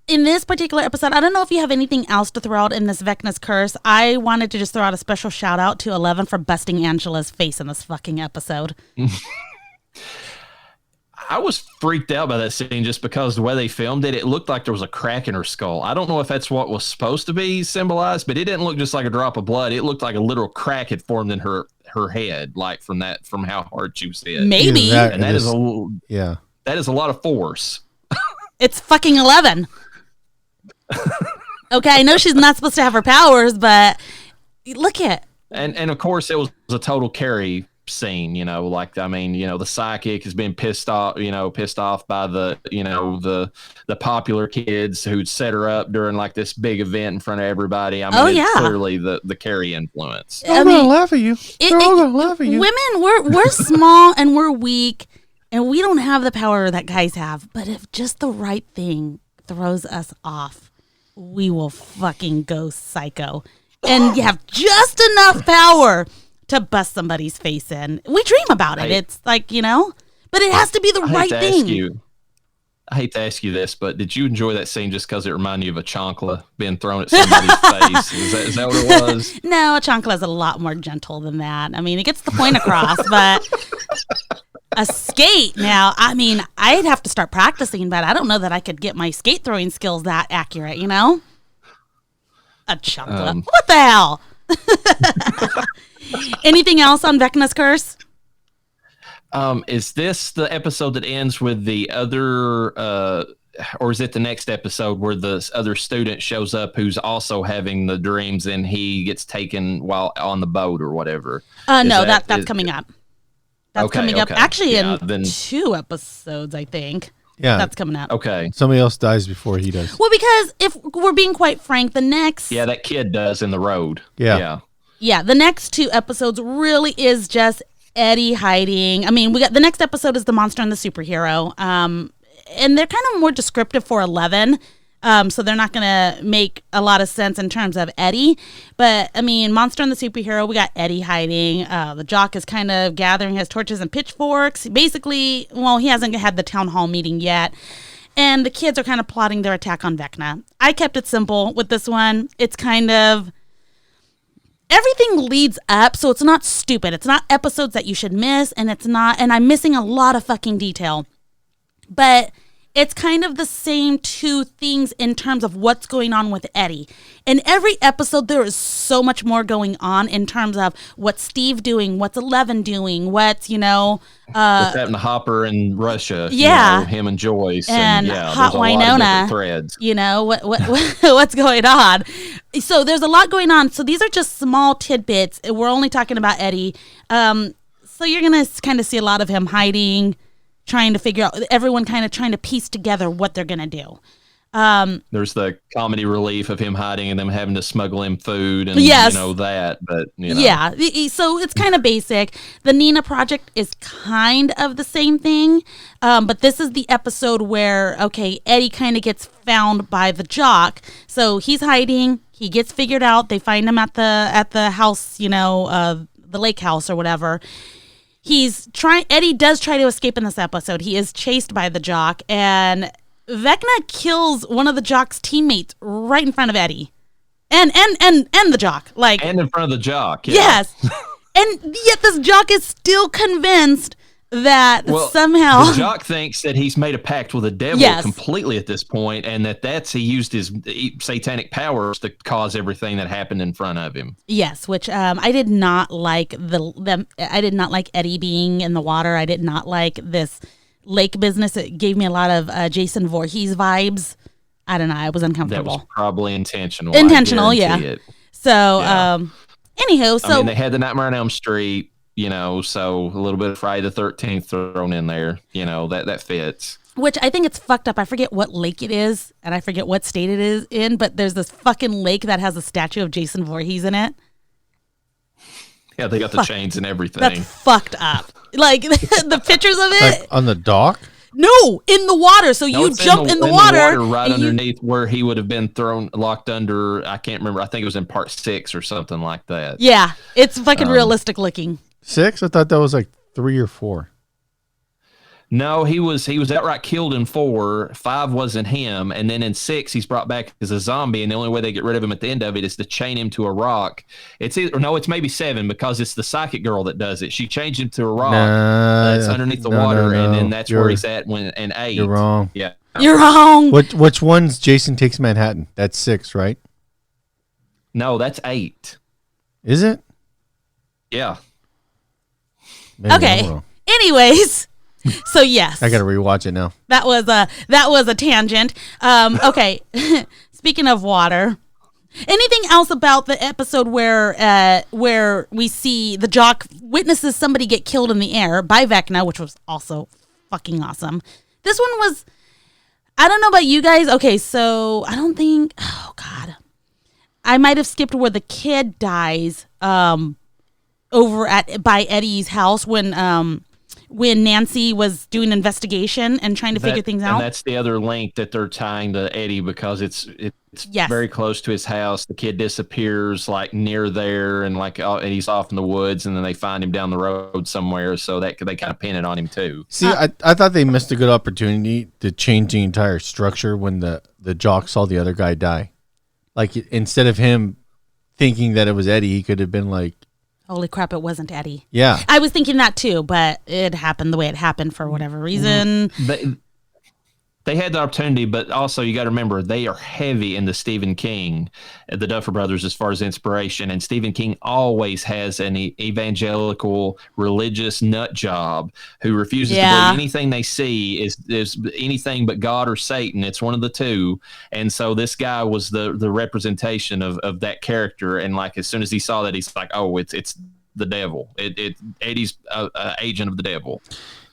in this particular episode, I don't know if you have anything else to throw out in this Vecna's curse. I wanted to just throw out a special shout out to 11 for busting Angela's face in this fucking episode. I was freaked out by that scene just because the way they filmed it, it looked like there was a crack in her skull. I don't know if that's what was supposed to be symbolized, but it didn't look just like a drop of blood. It looked like a literal crack had formed in her head, like from how hard she was hit. Maybe. And that is a lot of force. It's fucking 11. Okay, I know she's not supposed to have her powers, but look at. And of course, it was a total Carrie scene, the psychic has been pissed off by the popular kids who'd set her up during like this big event in front of everybody. It's clearly the Carrie influence. They're all gonna laugh at you. They're all gonna laugh at you. Women, we're small and we're weak and we don't have the power that guys have. But if just the right thing throws us off, we will fucking go psycho. And you have just enough power to bust somebody's face in. We dream about it. It's like, but it has to be the right thing. I hate to ask you this, but did you enjoy that scene just because it reminded you of a chancla being thrown at somebody's face? Is that what it was? No, a chancla is a lot more gentle than that. I mean, it gets the point across, but a skate now, I'd have to start practicing, but I don't know that I could get my skate throwing skills that accurate, A chancla. What the hell? Anything else on Vecna's curse? Is this the episode that ends with the other, or is it the next episode where the other student shows up who's also having the dreams and he gets taken while on the boat or whatever? No, that's coming up. That's coming up actually in 2 episodes, I think. Yeah. That's coming up. Okay. Somebody else dies before he does. Well, because if we're being quite frank, the next... Yeah, that kid does in the road. Yeah. Yeah, the next 2 episodes really is just Eddie hiding. We got the next episode is the monster and the superhero. And they're kind of more descriptive for 11. So they're not going to make a lot of sense in terms of Eddie. But, monster and the superhero, we got Eddie hiding. The jock is kind of gathering his torches and pitchforks. Basically, he hasn't had the town hall meeting yet. And the kids are kind of plotting their attack on Vecna. I kept it simple with this one. It's kind of... everything leads up, so it's not stupid. It's not episodes that you should miss, and I'm missing a lot of fucking detail. But it's kind of the same 2 things in terms of what's going on with Eddie. In every episode, there is so much more going on in terms of what's Steve doing, what's 11 doing, what's, what's happening to Hopper in Russia. Yeah. Him and Joyce. And Hot Winona. Threads. What's going on. So there's a lot going on. So these are just small tidbits. We're only talking about Eddie. So you're going to kind of see a lot of him hiding, trying to figure out, everyone kind of trying to piece together what they're going to do. There's the comedy relief of him hiding and them having to smuggle him food and that. But yeah, so it's kind of basic. The Nina project is kind of the same thing, but this is the episode where Eddie kind of gets found by the jock. So he's hiding. He gets figured out. They find him at the house, the lake house or whatever. Eddie does try to escape in this episode. He is chased by the jock, and Vecna kills one of the jock's teammates right in front of Eddie. And the jock. And in front of the jock. Yeah. Yes. And yet this jock is still convinced that somehow the jock thinks that he's made a pact with the devil completely at this point, and he used his satanic powers to cause everything that happened in front of him. Yes, which I did not like I did not like Eddie being in the water. I did not like this lake business. It gave me a lot of Jason Voorhees vibes. I don't know. I was uncomfortable. That was probably intentional. Yeah. It. So, anywho, they had the Nightmare on Elm Street. So a little bit of Friday the 13th thrown in there, that fits. Which I think it's fucked up. I forget what lake it is, and I forget what state it is in, but there's this fucking lake that has a statue of Jason Voorhees in it. Yeah, they got the chains and everything. That's fucked up. Like, the pictures of it. Like on the dock? No, in the water. So you jump in the water. Right underneath where he would have been locked under, I can't remember. I think it was in part 6 or something like that. Yeah, it's fucking realistic looking. 6? I thought that was like 3 or 4. No, he was outright killed in 4. 5 wasn't him, and then in 6 he's brought back as a zombie, and the only way they get rid of him at the end of it is to chain him to a rock. It's maybe 7 because it's the psychic girl that does it. She changed him to a rock that's underneath the water, and then that's where he's at in 8. You're wrong. Yeah, You're wrong. Which one's Jason Takes Manhattan? That's 6, right? no, that's 8. Is it? Yeah. Maybe I'm Okay. wrong. Anyways, so yes, I got to rewatch it now. that was a tangent. Okay, speaking of water, anything else about the episode where we see the jock witnesses somebody get killed in the air by Vecna, which was also fucking awesome. This one was, I don't know about you guys. Okay, so I don't think. Oh God, I might have skipped where the kid dies. Over by Eddie's house when Nancy was doing an investigation and trying to figure things out. And that's the other link that they're tying to Eddie because it's Yes. very close to his house. The kid disappears like near there, and and he's off in the woods, and then they find him down the road somewhere. So that they kind of pin it on him too. See, I thought they missed a good opportunity to change the entire structure when the jock saw the other guy die. Like, instead of him thinking that it was Eddie, he could have been like, Holy crap, it wasn't Eddie. yeah. I was thinking that too, but it happened the way it happened for whatever reason. They had the opportunity, but also you got to remember they are heavy in the Stephen King, the Duffer Brothers, as far as inspiration. And Stephen King always has an evangelical religious nut job who refuses to believe anything they see is anything but God or Satan. It's one of the two. And so this guy was the representation of that character. And like as soon as he saw that, he's like, oh, it's the devil. Eddie's an agent of the devil.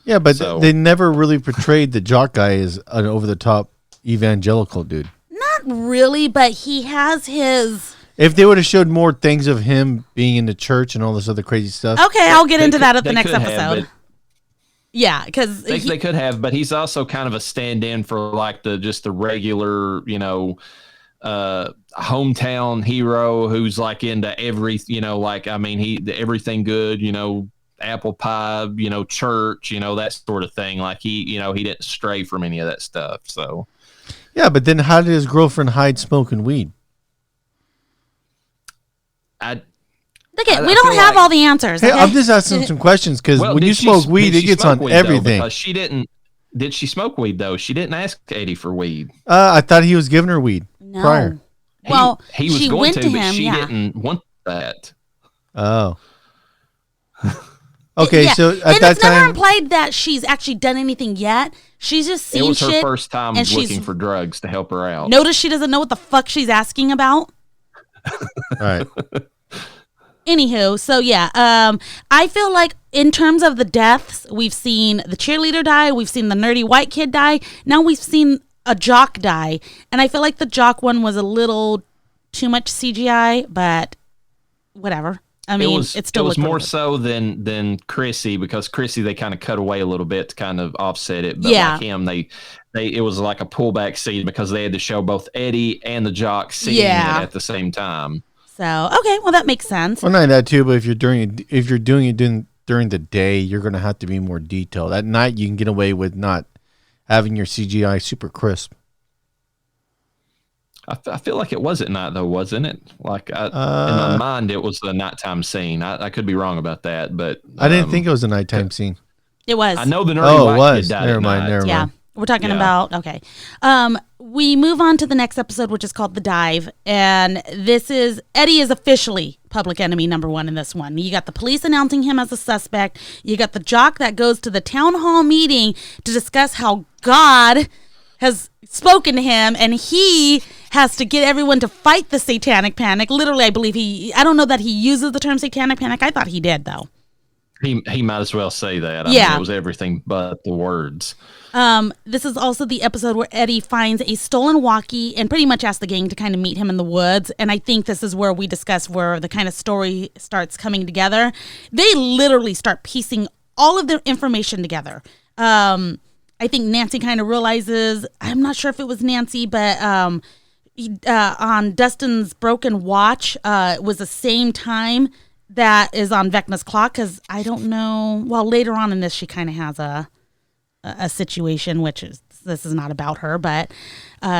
Yeah, but they never really portrayed the jock guy as an over-the-top evangelical dude. Not really, but he has his... If they would have showed more things of him being in the church and all this other crazy stuff. Okay, I'll get into that at the They next could have, episode. Yeah, because... They could have, but he's also kind of a stand-in for like the regular, hometown hero who's like into every, everything good, apple pie, church, that sort of thing. Like he didn't stray from any of that stuff. So, yeah, but then how did his girlfriend hide smoking weed? we don't have all the answers. Hey, okay? I'm just asking some questions because when you smoke weed, it gets on everything. Because she didn't. Did she smoke weed though? She didn't ask Eddie for weed. I thought he was giving her weed prior. Well, he was she going went to, to but him, she didn't want that. Oh. Okay, so at and that it's never time, implied that she's actually done anything yet. She's just seen It was shit. her first time and looking she's- for drugs to help her out. Notice she doesn't know what the fuck she's asking about. all right. Anywho, so yeah, I feel like in terms of the deaths, we've seen the cheerleader die, we've seen the nerdy white kid die, now we've seen a jock die, and I feel like the jock one was a little too much CGI, but whatever. I mean, it still was looked more really good. so than Chrissy, because Chrissy they kind of cut away a little bit to kind of offset it. But Yeah. like him, it was like a pullback scene because they had to show both Eddie and the jock seeing it at the same time. So okay, well that makes sense. Well, not that too, but if you're doing it during the day, you're going to have to be more detailed. At night, you can get away with not having your CGI super crisp. I feel like it was at night though, wasn't it? Like in my mind, it was the nighttime scene. I could be wrong about that, but I didn't think it was a nighttime scene. It was. I know the nerdy it white was. kid died Never at mind. night. Never Yeah. mind. We're talking Yeah. about, okay. We move on to the next episode, which is called The Dive. And this is, Eddie is officially public enemy number 1 in this one. You got the police announcing him as a suspect. You got the jock that goes to the town hall meeting to discuss how God has spoken to him. And he has to get everyone to fight the satanic panic. Literally, I believe I don't know that he uses the term satanic panic. I thought he did, though. He might as well say that. I Yeah. mean, it was everything but the words. This is also the episode where Eddie finds a stolen walkie and pretty much asks the gang to kind of meet him in the woods. And I think this is where we discuss where the kind of story starts coming together. They literally start piecing all of their information together. I think Nancy kind of realizes, I'm not sure if it was Nancy, but on Dustin's broken watch, it was the same time that is on Vecna's clock, because I don't know. Well, later on in this, she kind of has a a situation, this is not about her, but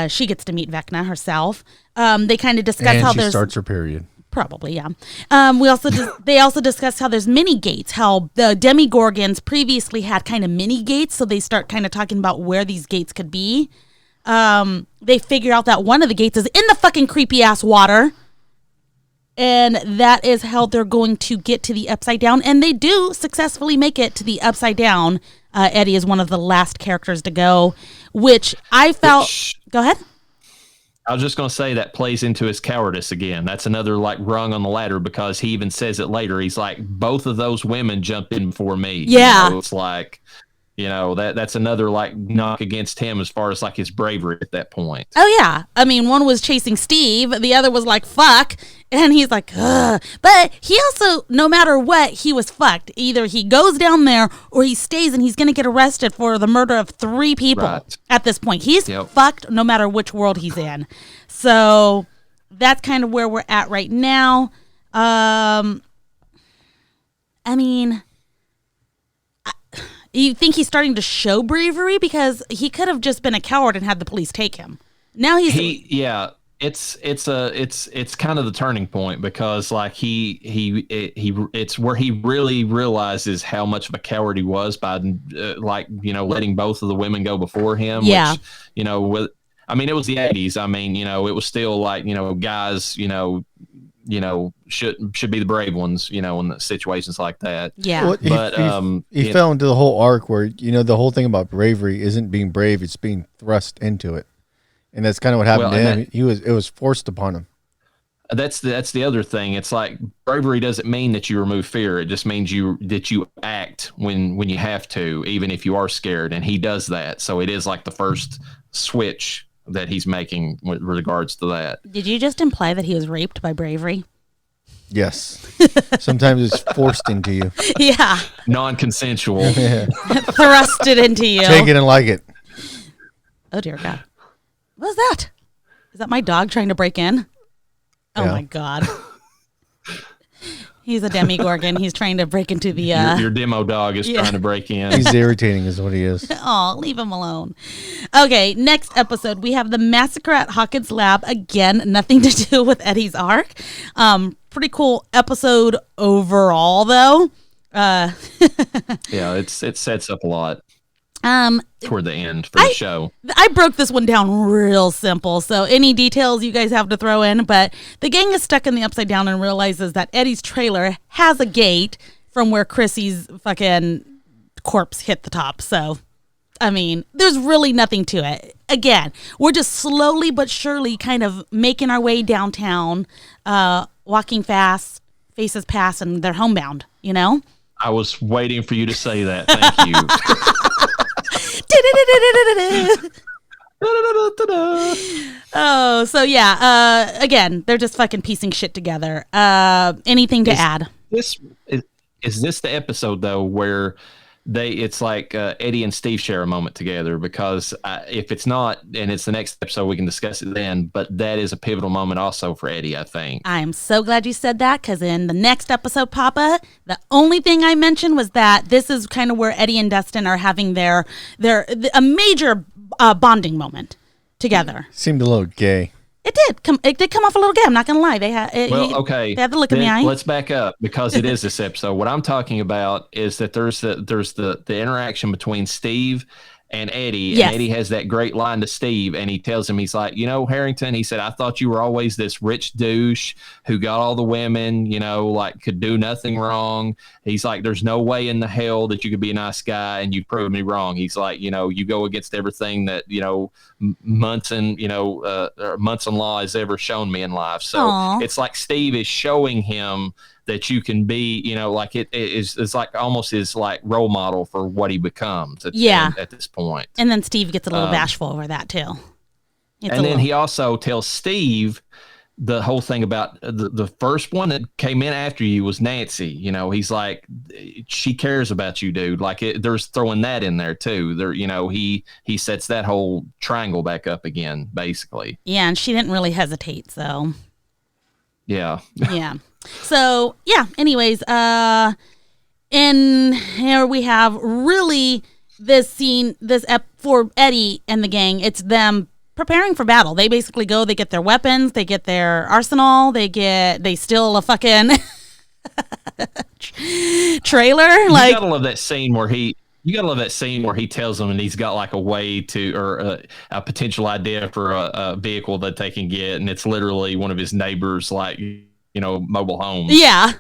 she gets to meet Vecna herself. They kind of discuss how she starts her period. Probably, yeah. They also discussed how there's mini gates, how the Demigorgons previously had kind of mini gates, so they start kind of talking about where these gates could be. They figure out that one of the gates is in the fucking creepy ass water, and that is how they're going to get to the Upside Down, and they do successfully make it to the Upside Down. Eddie is one of the last characters to go, which I felt... Go ahead. I was just going to say that plays into his cowardice again. That's another like rung on the ladder, because he even says it later. He's like, both of those women jumped in before me. Yeah. It's like, that's another like knock against him as far as like his bravery at that point. Oh, yeah. I mean, one was chasing Steve. The other was like, fuck. And he's like, ugh. But he also, no matter what, he was fucked. Either he goes down there or he stays and he's going to get arrested for the murder of 3 people at this point. He's fucked no matter which world he's in. So that's kind of where we're at right now. I mean... You think he's starting to show bravery, because he could have just been a coward and had the police take him. Now it's kind of the turning point, because like it's where he really realizes how much of a coward he was by letting both of the women go before him. Yeah. Which, it was the 80s. It was still like, guys, should be the brave ones, in situations like that. Yeah. Well, but he fell into the whole arc where, the whole thing about bravery isn't being brave, it's being thrust into it. And that's kind of what happened to him. It was forced upon him. That's the other thing. It's like bravery doesn't mean that you remove fear. It just means that you act when you have to, even if you are scared. And he does that. So it is like the first switch that he's making with regards to that. Did you just imply that he was raped by bravery? Yes. Sometimes it's forced into you. Yeah. Non-consensual. Thrusted into you. Take it and like it. Oh, dear God. What is that? Is that my dog trying to break in? Oh, my God. He's a demigorgon. He's trying to break into the... Your demo dog is trying to break in. He's irritating is what he is. Oh, leave him alone. Okay, next episode, we have the massacre at Hawkins' lab. Again, nothing to do with Eddie's arc. Pretty cool episode overall, though. Yeah, it sets up a lot. Toward the end for the show. I broke this one down real simple, so any details you guys have to throw in, but the gang is stuck in the Upside Down and realizes that Eddie's trailer has a gate from where Chrissy's fucking corpse hit the top. So, there's really nothing to it. Again, we're just slowly but surely kind of making our way downtown, walking fast, faces pass, and they're homebound, I was waiting for you to say that. Thank you. Oh, so yeah. Again, they're just fucking piecing shit together. Anything to add? Is this the episode though where it's like Eddie and Steve share a moment together? Because if it's not, and it's the next episode, we can discuss it then. But that is a pivotal moment also for Eddie, I think. I'm so glad you said that, because in the next episode, Papa, the only thing I mentioned was that this is kind of where Eddie and Dustin are having a major bonding moment together. Seemed a little gay. It did come off a little gay. I'm not gonna lie. They had They had the look in the eye. Let's back up, because it is this episode. What I'm talking about is that there's the interaction between Steve and Eddie. Yes. And Eddie has that great line to Steve, and he tells him, he's like, Harrington, he said, I thought you were always this rich douche who got all the women, like could do nothing wrong. He's like, there's no way in the hell that you could be a nice guy, and you proved me wrong. He's like, you go against everything that, Munson Law has ever shown me in life. So It's like Steve is showing him that you can be, like it's like almost his like role model for what he becomes at this point. And then Steve gets a little bashful over that too. He also tells Steve the whole thing about the first one that came in after you was Nancy. He's like, she cares about you, dude. Like there's throwing that in there too. There, he sets that whole triangle back up again, basically. Yeah, and she didn't really hesitate, so. Yeah. Yeah. So, yeah, anyways, and here we have really this scene, for Eddie and the gang, it's them preparing for battle. They basically go, they get their weapons, they get their arsenal, they steal a fucking trailer. You gotta love that scene where he tells them, and he's got like a way to, or a potential idea for a vehicle that they can get, and it's literally one of his neighbors, like, mobile home. Yeah.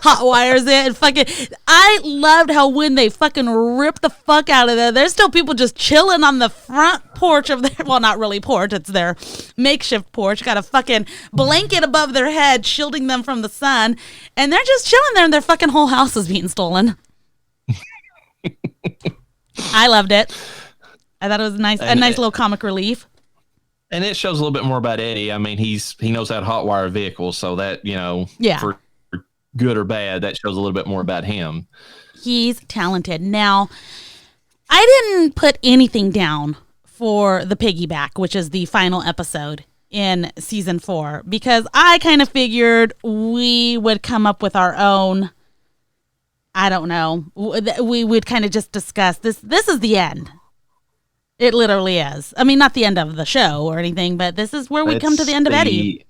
Hot wires it and fucking. I loved how when they fucking rip the fuck out of there, there's still people just chilling on the front porch of their, well, not really porch, it's their makeshift porch. Got a fucking blanket above their head shielding them from the sun, and they're just chilling there, and their fucking whole house is being stolen. I loved it. I thought it was a nice little comic relief. And it shows a little bit more about Eddie. I mean, he knows how to hotwire vehicles, so that, for good or bad, that shows a little bit more about him. He's talented. Now, I didn't put anything down for the piggyback, which is the final episode in season 4, because I kind of figured we would come up with our own, I don't know, we would kind of just discuss this. This is the end. It literally is. I mean, not the end of the show or anything, but this is where we come to the end of Eddie.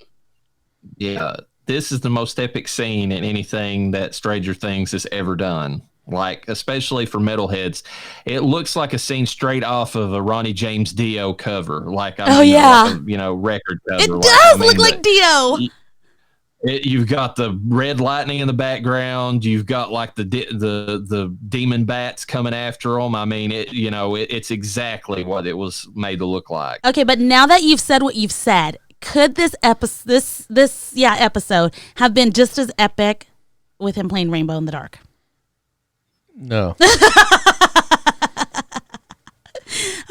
Yeah, this is the most epic scene in anything that Stranger Things has ever done. Like, especially for metalheads, it looks like a scene straight off of a Ronnie James Dio cover. Like, record cover. It does look like Dio. You've got the red lightning in the background. You've got like the demon bats coming after them. I mean, it's exactly what it was made to look like. Okay, but now that you've said what you've said, could this episode have been just as epic with him playing Rainbow in the Dark? No. Okay,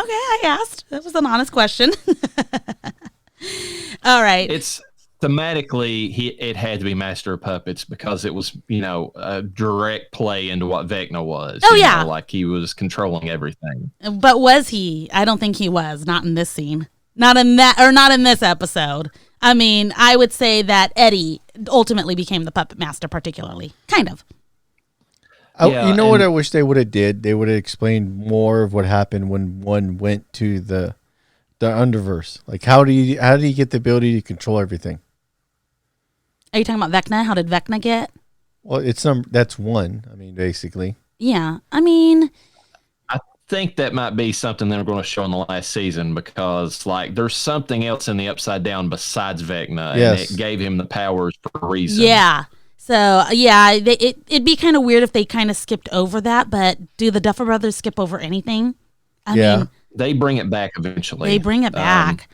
I asked. That was an honest question. All right. It's thematically, it had to be Master of Puppets because it was, a direct play into what Vecna was. Oh, yeah. Like he was controlling everything. But was he? I don't think he was. Not in this scene. Not in this episode. I mean, I would say that Eddie ultimately became the puppet master, particularly. Kind of. What I wish they would have did? They would have explained more of what happened when one went to the Underverse. Like, how do you get the ability to control everything? Are you talking about Vecna? How did Vecna get? Well, that's one. I mean, basically. Yeah. I mean, I think that might be something they're going to show in the last season because, like, there's something else in the Upside Down besides Vecna, and it gave him the powers for a reason. Yeah. So, yeah, it'd be kind of weird if they kind of skipped over that, but do the Duffer Brothers skip over anything? I mean, they bring it back eventually. They bring it back.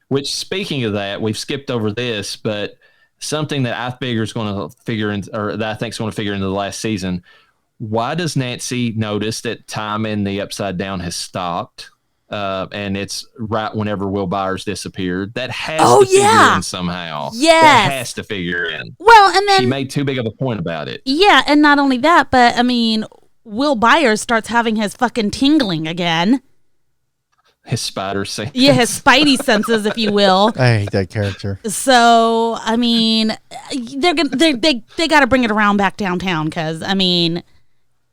Which, speaking of that, we've skipped over this, but something that I figure is going to figure in, or that I think is going to figure into the last season. Why does Nancy notice that time in the Upside Down has stopped? And it's right whenever Will Byers disappeared. That has to figure in somehow. Yes. That has to figure in. Well, and then she made too big of a point about it. Yeah, and not only that, but I mean, Will Byers starts having his fucking tingling again. His spider sense. Yeah, his spidey senses, if you will. I hate that character. So, I mean, they got to bring it around back downtown because, I mean,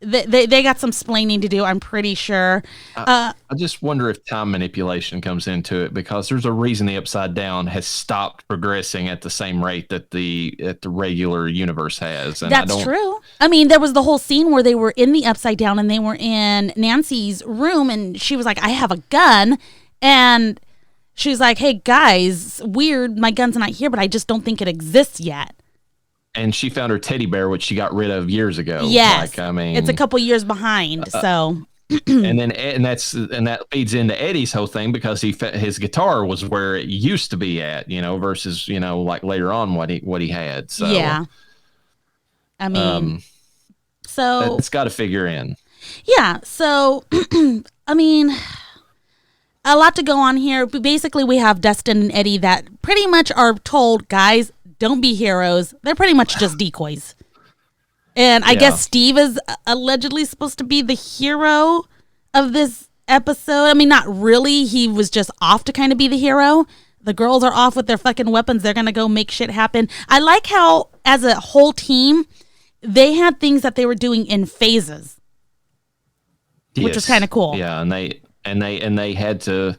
they got some splaining to do, I'm pretty sure. I just wonder if time manipulation comes into it because there's a reason the Upside Down has stopped progressing at the same rate that the regular universe has. And that's true. I mean, there was the whole scene where they were in the Upside Down and they were in Nancy's room and she was like, I have a gun. And she was like, hey, guys, weird. My gun's not here, but I just don't think it exists yet. And she found her teddy bear, which she got rid of years ago. Yes, like, I mean, it's a couple years behind. So, and that feeds into Eddie's whole thing because his guitar was where it used to be at, versus like later on what he had. So yeah, I mean, so it's got to figure in. Yeah, so I mean, a lot to go on here. But basically, we have Dustin and Eddie that pretty much are told, guys, don't be heroes. They're pretty much just decoys. And I guess Steve is allegedly supposed to be the hero of this episode. I mean, not really. He was just off to kind of be the hero. The girls are off with their fucking weapons. They're going to go make shit happen. I like how, as a whole team, they had things that they were doing in phases. which was kind of cool. Yeah, and they had to.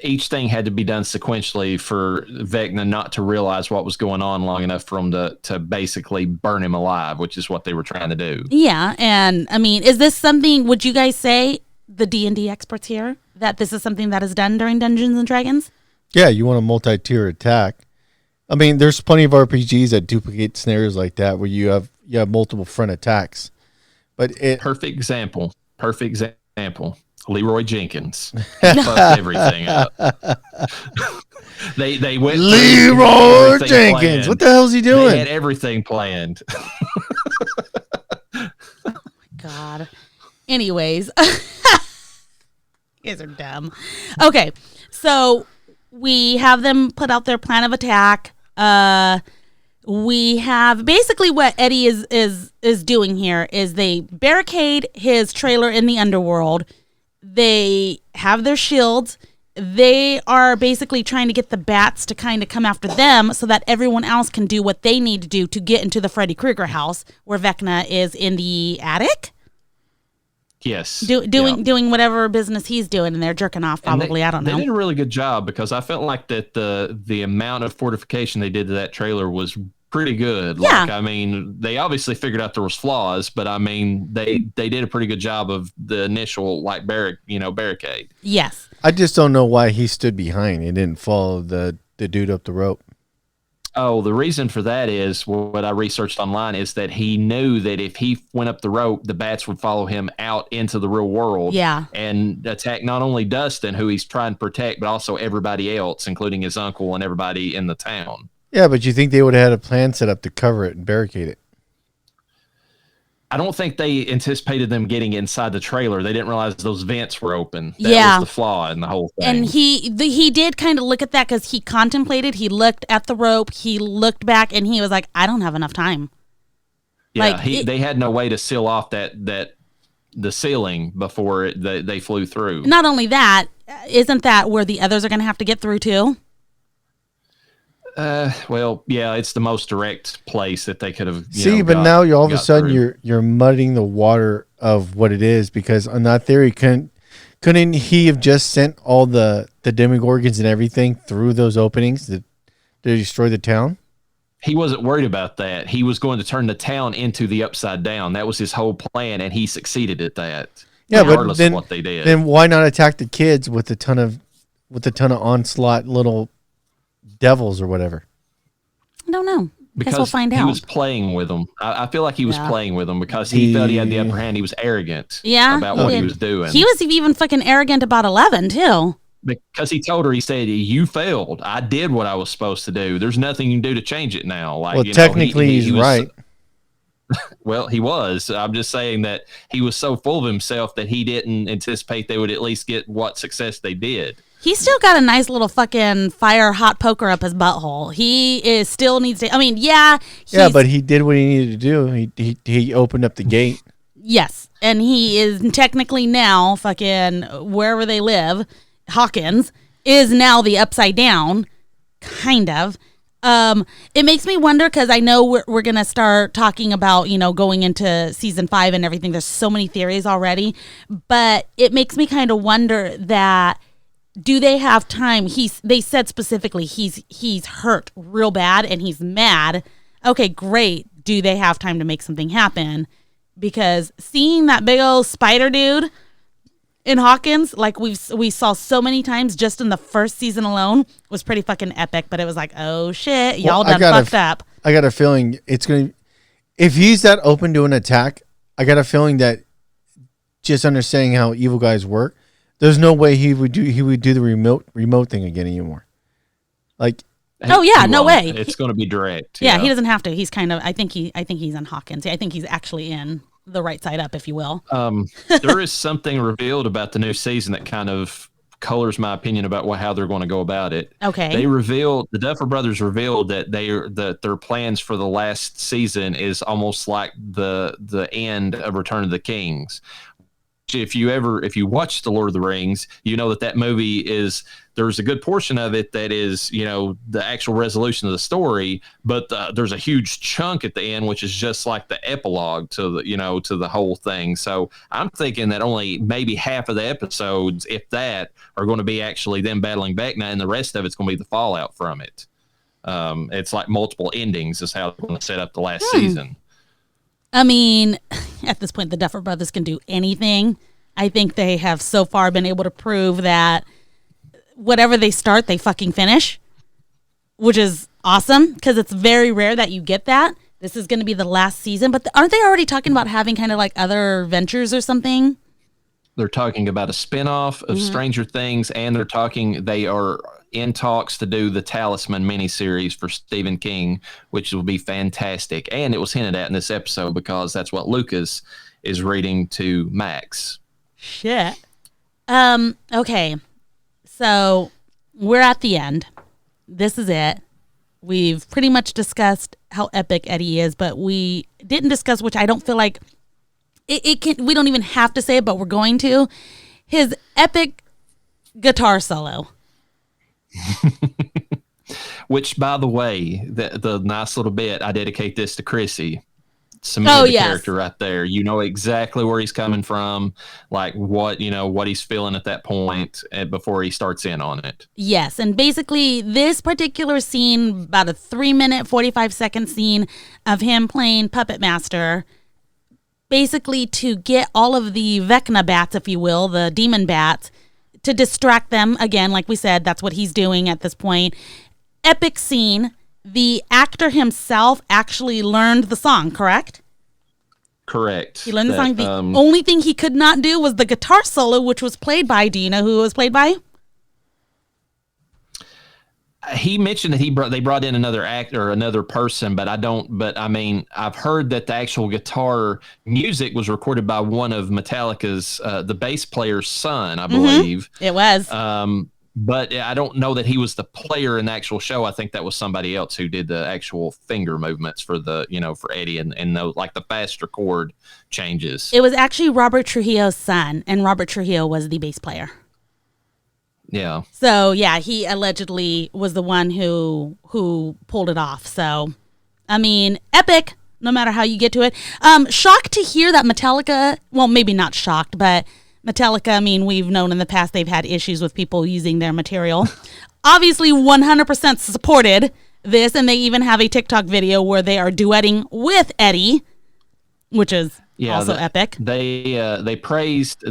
Each thing had to be done sequentially for Vecna not to realize what was going on long enough for him to basically burn him alive, which is what they were trying to do. Yeah, and I mean, is this something? Would you guys say, the D&D experts here, that this is something that is done during Dungeons and Dragons? Yeah, you want a multi-tier attack. I mean, there's plenty of RPGs that duplicate scenarios like that where you have multiple front attacks. But perfect example. Leroy Jenkins fucked everything up. they went Leroy Jenkins. Planned. What the hell is he doing? They had everything planned. Oh my God. Anyways, you guys are dumb. Okay, so we have them put out their plan of attack. We have basically what Eddie is doing here is they barricade his trailer in the underworld. They have their shields. They are basically trying to get the bats to kind of come after them so that everyone else can do what they need to do to get into the Freddy Krueger house where Vecna is in the attic. Yes. Doing whatever business he's doing, and they're jerking off probably. I don't know. They did a really good job because I felt like that the amount of fortification they did to that trailer was pretty good. Yeah. Like, I mean, they obviously figured out there was flaws, but I mean, they did a pretty good job of the initial barricade. Yes. I just don't know why he stood behind and didn't follow the dude up the rope. Oh, the reason for that is what I researched online is that he knew that if he went up the rope, the bats would follow him out into the real world. Yeah. And attack not only Dustin, who he's trying to protect, but also everybody else, including his uncle and everybody in the town. Yeah, but you think they would have had a plan set up to cover it and barricade it? I don't think they anticipated them getting inside the trailer. They didn't realize those vents were open. That was the flaw in the whole thing. And he did kind of look at that because he contemplated. He looked at the rope. He looked back, and he was like, "I don't have enough time." Yeah, they had no way to seal off the ceiling before they flew through. Not only that, isn't that where the others are going to have to get through too? Well, yeah, it's the most direct place that they could have. But now all of a sudden you're muddying the water of what it is, because on that theory, couldn't he have just sent all the demogorgons and everything through those openings to destroy the town? He wasn't worried about that. He was going to turn the town into the Upside Down. That was his whole plan, and he succeeded at that. Yeah, regardless but then, of what they did. Then why not attack the kids with a ton of onslaught little devils or whatever? I don't know. Because guess we'll find out. He was playing with them. I feel like he was playing with them because he felt he had the upper hand. He was arrogant about what he was doing. He was even fucking arrogant about 11 too. Because he told her, he said, "You failed. I did what I was supposed to do. There's nothing you can do to change it now." Like, well, technically he's right. Well, he was. I'm just saying that he was so full of himself that he didn't anticipate they would at least get what success they did. He still got a nice little fucking fire hot poker up his butthole. He still needs to. I mean, yeah, but he did what he needed to do. He opened up the gate. Yes, and he is technically now fucking wherever they live. Hawkins is now the Upside Down, kind of. It makes me wonder, because I know we're gonna start talking about, going into season 5 and everything. There's so many theories already, but it makes me kind of wonder that, do they have time? They said specifically he's hurt real bad and he's mad. Okay, great. Do they have time to make something happen? Because seeing that big old spider dude in Hawkins, like we saw so many times just in the first season alone, was pretty fucking epic. But it was like, oh shit, y'all done fucked up. I got a feeling it's going to, if he's that open to an attack, I got a feeling that, just understanding how evil guys work, there's no way he would do the remote thing again anymore. Like, oh yeah, no way. It's going to be direct. Yeah, he doesn't have to. He's kind of. I think he's on Hawkins. I think he's actually in the right side up, if you will. There is something revealed about the new season that kind of colors my opinion about how they're going to go about it. Okay. The Duffer Brothers revealed that their plans for the last season is almost like the end of Return of the Kings, if you watch The Lord of the Rings, you know that movie there's a good portion of it that is, the actual resolution of the story, but there's a huge chunk at the end, which is just like the epilogue to the whole thing. So I'm thinking that only maybe half of the episodes, if that, are going to be actually them battling Vecna, and the rest of it's going to be the fallout from it. It's like multiple endings is how they're going to set up the last season. I mean, at this point, the Duffer Brothers can do anything. I think they have so far been able to prove that whatever they start, they fucking finish, which is awesome because it's very rare that you get that. This is going to be the last season, but aren't they already talking about having kind of like other ventures or something? They're talking about a spinoff of Stranger Things, and they are in talks to do the Talisman miniseries for Stephen King, which will be fantastic. And it was hinted at in this episode because that's what Lucas is reading to Max. Shit. Okay. So we're at the end. This is it. We've pretty much discussed how epic Eddie is, but we didn't discuss, which I don't feel like we don't even have to say it, but we're going to, his epic guitar solo. Which, by the way, the nice little bit, I dedicate this to Chrissy. Cemented the character right there. You know exactly where he's coming from, like what he's feeling at that point before he starts in on it. Yes, and basically this particular scene, about a 3-minute, 45-second scene of him playing Puppet Master, basically to get all of the Vecna bats, if you will, the demon bats, to distract them. Again, like we said, that's what he's doing at this point. Epic scene. The actor himself actually learned the song, correct? Correct. He learned the song. The only thing he could not do was the guitar solo, which was played by, do you know who it was played by? He mentioned that they brought in another actor or another person, but I've heard that the actual guitar music was recorded by one of Metallica's, the bass player's son, I believe. It was. But I don't know that he was the player in the actual show. I think that was somebody else who did the actual finger movements for for Eddie and those, like the faster chord changes. It was actually Robert Trujillo's son, and Robert Trujillo was the bass player. Yeah. So yeah, he allegedly was the one who pulled it off. So, I mean, epic. No matter how you get to it. Shocked to hear that Metallica. Well, maybe not shocked, but Metallica, I mean, we've known in the past they've had issues with people using their material. Obviously, 100% supported this, and they even have a TikTok video where they are duetting with Eddie, which is also epic. They praised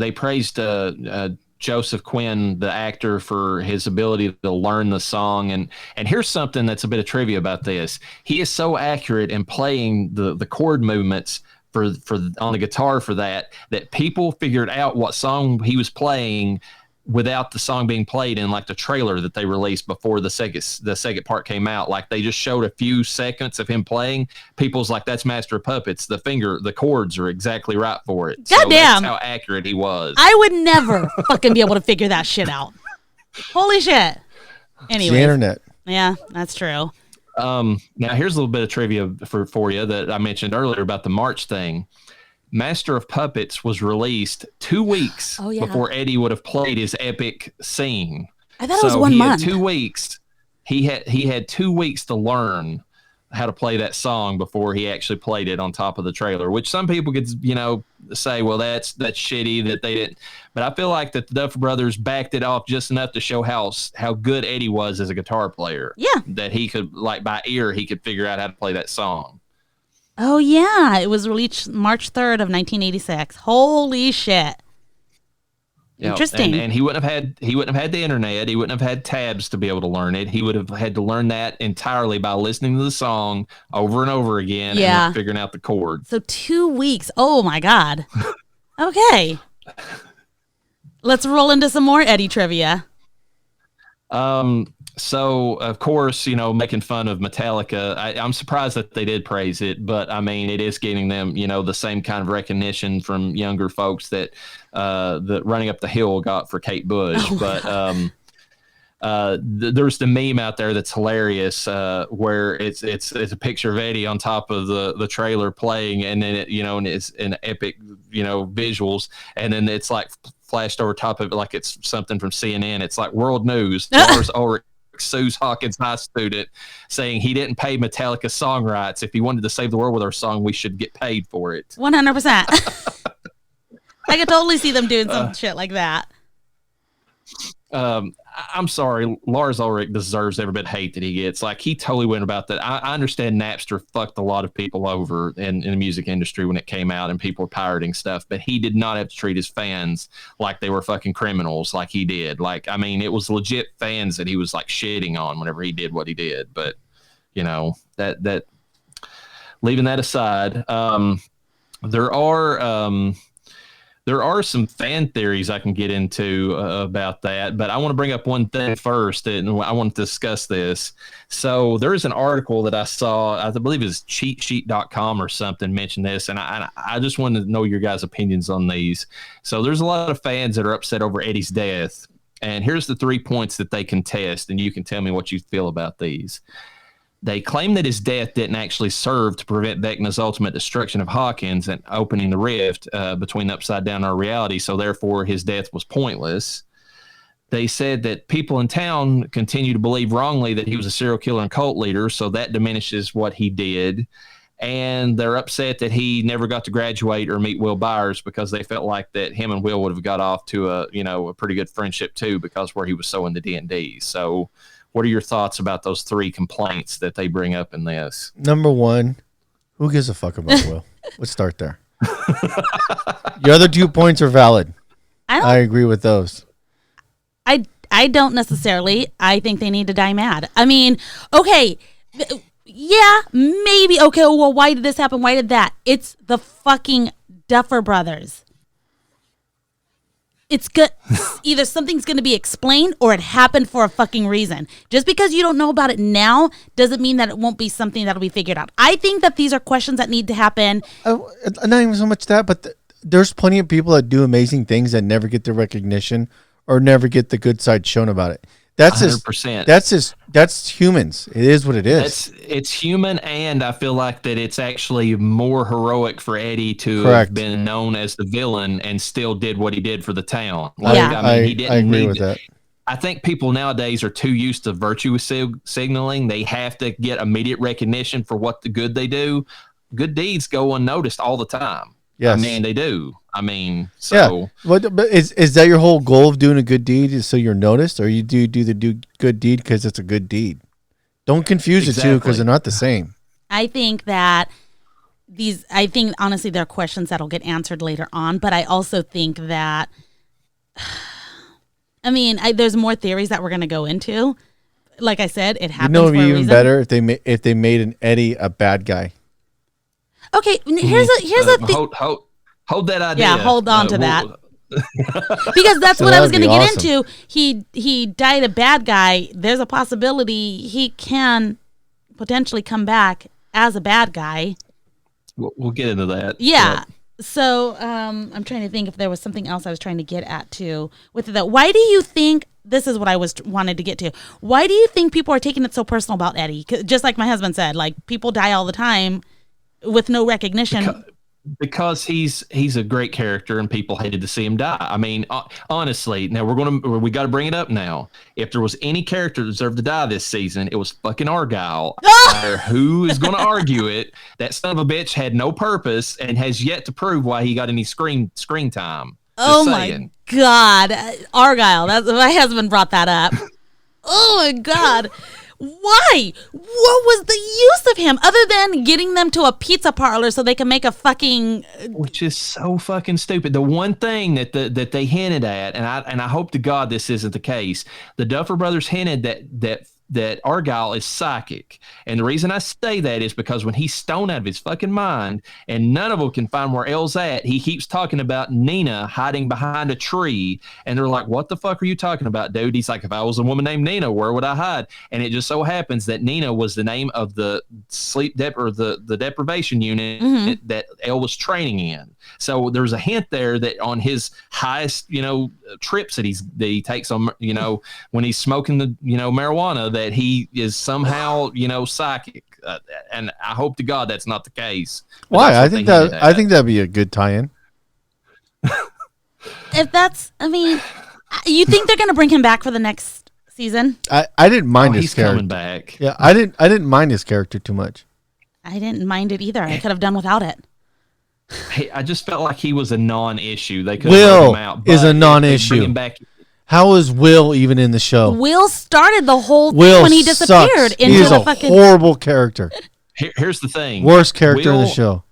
Joseph Quinn, the actor, for his ability to learn the song. And here's something that's a bit of trivia about this. He is so accurate in playing the chord movements for on the guitar for that people figured out what song he was playing without the song being played in like the trailer that they released before the second part came out. Like they just showed a few seconds of him playing. People's like, that's Master of Puppets. The chords are exactly right for it. Goddamn. That's how accurate he was. I would never fucking be able to figure that shit out. Holy shit. Anyway, the internet. Yeah, that's true. Now here's a little bit of trivia for you that I mentioned earlier about the March thing. Master of Puppets was released 2 weeks before Eddie would have played his epic scene. I thought it was 1 month. 2 weeks. He had 2 weeks to learn how to play that song before he actually played it on top of the trailer, which some people could, say, well, that's shitty that they didn't. But I feel like that the Duffer Brothers backed it off just enough to show how good Eddie was as a guitar player. Yeah. That he could, like by ear, he could figure out how to play that song. Oh, yeah. It was released March 3rd of 1986. Holy shit. Interesting. And he wouldn't have had the internet. He wouldn't have had tabs to be able to learn it. He would have had to learn that entirely by listening to the song over and over again and figuring out the chords. So 2 weeks. Oh, my God. Okay. Let's roll into some more Eddie trivia. So, of course, making fun of Metallica, I'm surprised that they did praise it, but I mean, it is getting them, the same kind of recognition from younger folks that Running Up the Hill got for Kate Bush. there's the meme out there that's hilarious, where it's a picture of Eddie on top of the trailer playing, and then and it's an epic visuals, and then it's like flashed over top of it like it's something from CNN. It's like world news. Lars Ulrich sues Hawkins high student, saying he didn't pay Metallica song rights. If he wanted to save the world with our song, we should get paid for it. 100%. I could totally see them doing some shit like that. I'm sorry, Lars Ulrich deserves every bit of hate that he gets. Like, he totally went about that. I understand Napster fucked a lot of people over in the music industry when it came out and people were pirating stuff, but he did not have to treat his fans like they were fucking criminals like he did. Like, I mean, it was legit fans that he was like shitting on whenever he did what he did. But, that leaving that aside, there are some fan theories I can get into about that, but I want to bring up one thing first, and I want to discuss this. So there's an article that I saw, I believe it's cheatsheet.com or something, mentioned this, and I just wanted to know your guys' opinions on these. So there's a lot of fans that are upset over Eddie's death, and here's the 3 points that they contest, and you can tell me what you feel about these. They claim that his death didn't actually serve to prevent Vecna's ultimate destruction of Hawkins and opening the rift between the Upside Down and our reality, so therefore his death was pointless. They said that people in town continue to believe wrongly that he was a serial killer and cult leader, so that diminishes what he did. And they're upset that he never got to graduate or meet Will Byers because they felt like that him and Will would have got off to a pretty good friendship too, because where he was so into D&D. So what are your thoughts about those 3 complaints that they bring up in this? Number 1, who gives a fuck about Will? Let's start there. Your other 2 points are valid. I agree with those. I don't necessarily. I think they need to die mad. I mean, okay, yeah, maybe. Okay, well, why did this happen? Why did that? It's the fucking Duffer Brothers. It's good. Either something's going to be explained or it happened for a fucking reason. Just because you don't know about it now doesn't mean that it won't be something that'll be figured out. I think that these are questions that need to happen. Not even so much that, but there's plenty of people that do amazing things that never get the recognition or never get the good side shown about it. That's 100%. That's humans. It is what it is. It's human, and I feel like that it's actually more heroic for Eddie to have been known as the villain and still did what he did for the town. Like, yeah, I agree with that. I think people nowadays are too used to virtue signaling. They have to get immediate recognition for what the good they do. Good deeds go unnoticed all the time. Yes. I mean, they do. I mean, so. Yeah. But is that your whole goal of doing a good deed, is so you're noticed, or you do the good deed because it's a good deed? Don't confuse the two, because they're not the same. I think that honestly, there are questions that'll get answered later on, but I also think that, I mean, there's more theories that we're going to go into. Like I said, it happens for a reason. It'd be even better if they made an Eddie a bad guy. Okay, here's a thing. Hold that idea. Yeah, hold on to that. Because that's what I was going to get into. He died a bad guy. There's a possibility he can potentially come back as a bad guy. We'll get into that. Yeah. So I'm trying to think if there was something else I was trying to get at too with that. Why do you think, this is what I wanted to get to, why do you think people are taking it so personal about Eddie? Just like my husband said, like, people die all the time with no recognition. Because he's a great character and people hated to see him die. I mean, honestly, now we got to bring it up now. If there was any character that deserved to die this season, it was fucking Argyle. Who is going to argue it? That son of a bitch had no purpose and has yet to prove why he got any screen time. My God, Argyle. My husband brought that up. Oh my God. Why? What was the use of him other than getting them to a pizza parlor so they can make a fucking... Which is so fucking stupid. The one thing that they hinted at, and I hope to God this isn't the case, the Duffer Brothers hinted that that Argyle is psychic. And the reason I say that is because when he's stoned out of his fucking mind and none of them can find where Elle's at, he keeps talking about Nina hiding behind a tree. And they're like, what the fuck are you talking about, dude? He's like, if I was a woman named Nina, where would I hide? And it just so happens that Nina was the name of the the deprivation unit that Elle was training in. So there's a hint there that on his highest, trips that he takes on, when he's smoking the, marijuana, that he is somehow, psychic. And I hope to God that's not the case. Why? I think that'd be a good tie-in. If that's, you think they're going to bring him back for the next season? I didn't mind his character. He's coming back. Yeah, I didn't mind his character too much. I didn't mind it either. I could have done without it. Hey, I just felt like he was a non-issue. They could Will him out, is a non-issue. How is Will even in the show? Will started the whole thing Will when he disappeared sucks. into He is the a fucking horrible character. Here's the thing. Worst character in the show.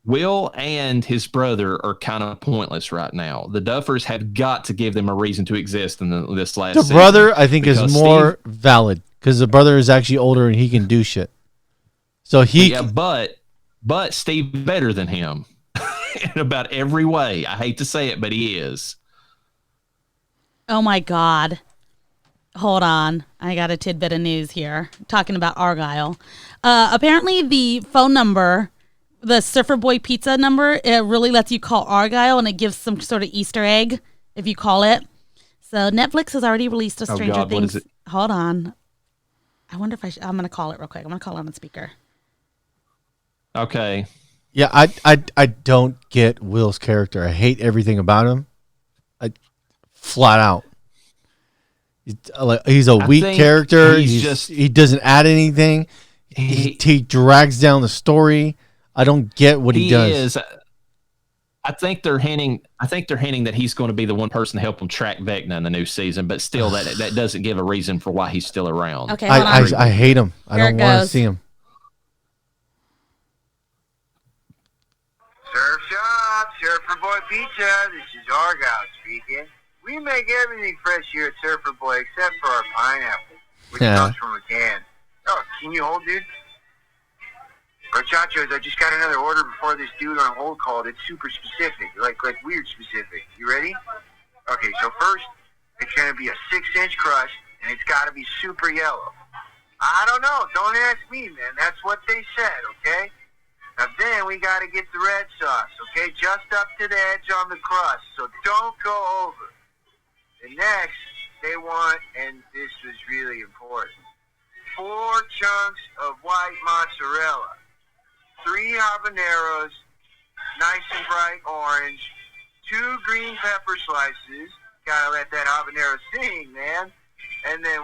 Will and his brother are kind of pointless right now. The Duffers have got to give them a reason to exist in this last season. The brother, I think, is more valid because the brother is actually older and he can do shit. So but Steve better than him in about every way. I hate to say it, but he is. Oh my God. Hold on. I got a tidbit of news here talking about Argyle. Apparently the phone number, the Surfer Boy Pizza number, it really lets you call Argyle and it gives some sort of Easter egg if you call it. So Netflix has already released a Stranger Things. What is it? Hold on. I wonder if I'm going to call it real quick. I'm going to call it on the speaker. Okay. Yeah, I don't get Will's character. I hate everything about him. Flat out. He's a weak character. He doesn't add anything. He drags down the story. I don't get what he does. I think they're hinting that he's going to be the one person to help them track Vecna in the new season, but still that doesn't give a reason for why he's still around. Okay, I hate him. I don't want to see him. Surf Shop, Surfer Boy Pizza. This is Argyle speaking. We make everything fresh here at Surfer Boy except for our pineapple, which comes from a can. Oh, can you hold, dude? Muchachos, I just got another order before this dude on hold called. It's super specific, like weird specific. You ready? Okay, so first, it's going to be a 6-inch crust, and it's got to be super yellow. I don't know. Don't ask me, man. That's what they said, okay? Now then, we got to get the red sauce, okay? Just up to the edge on the crust, so don't go over. And next, they want, and this was really important, 4 chunks of white mozzarella, 3 habaneros, nice and bright orange, 2 green pepper slices, gotta let that habanero sing, man, and then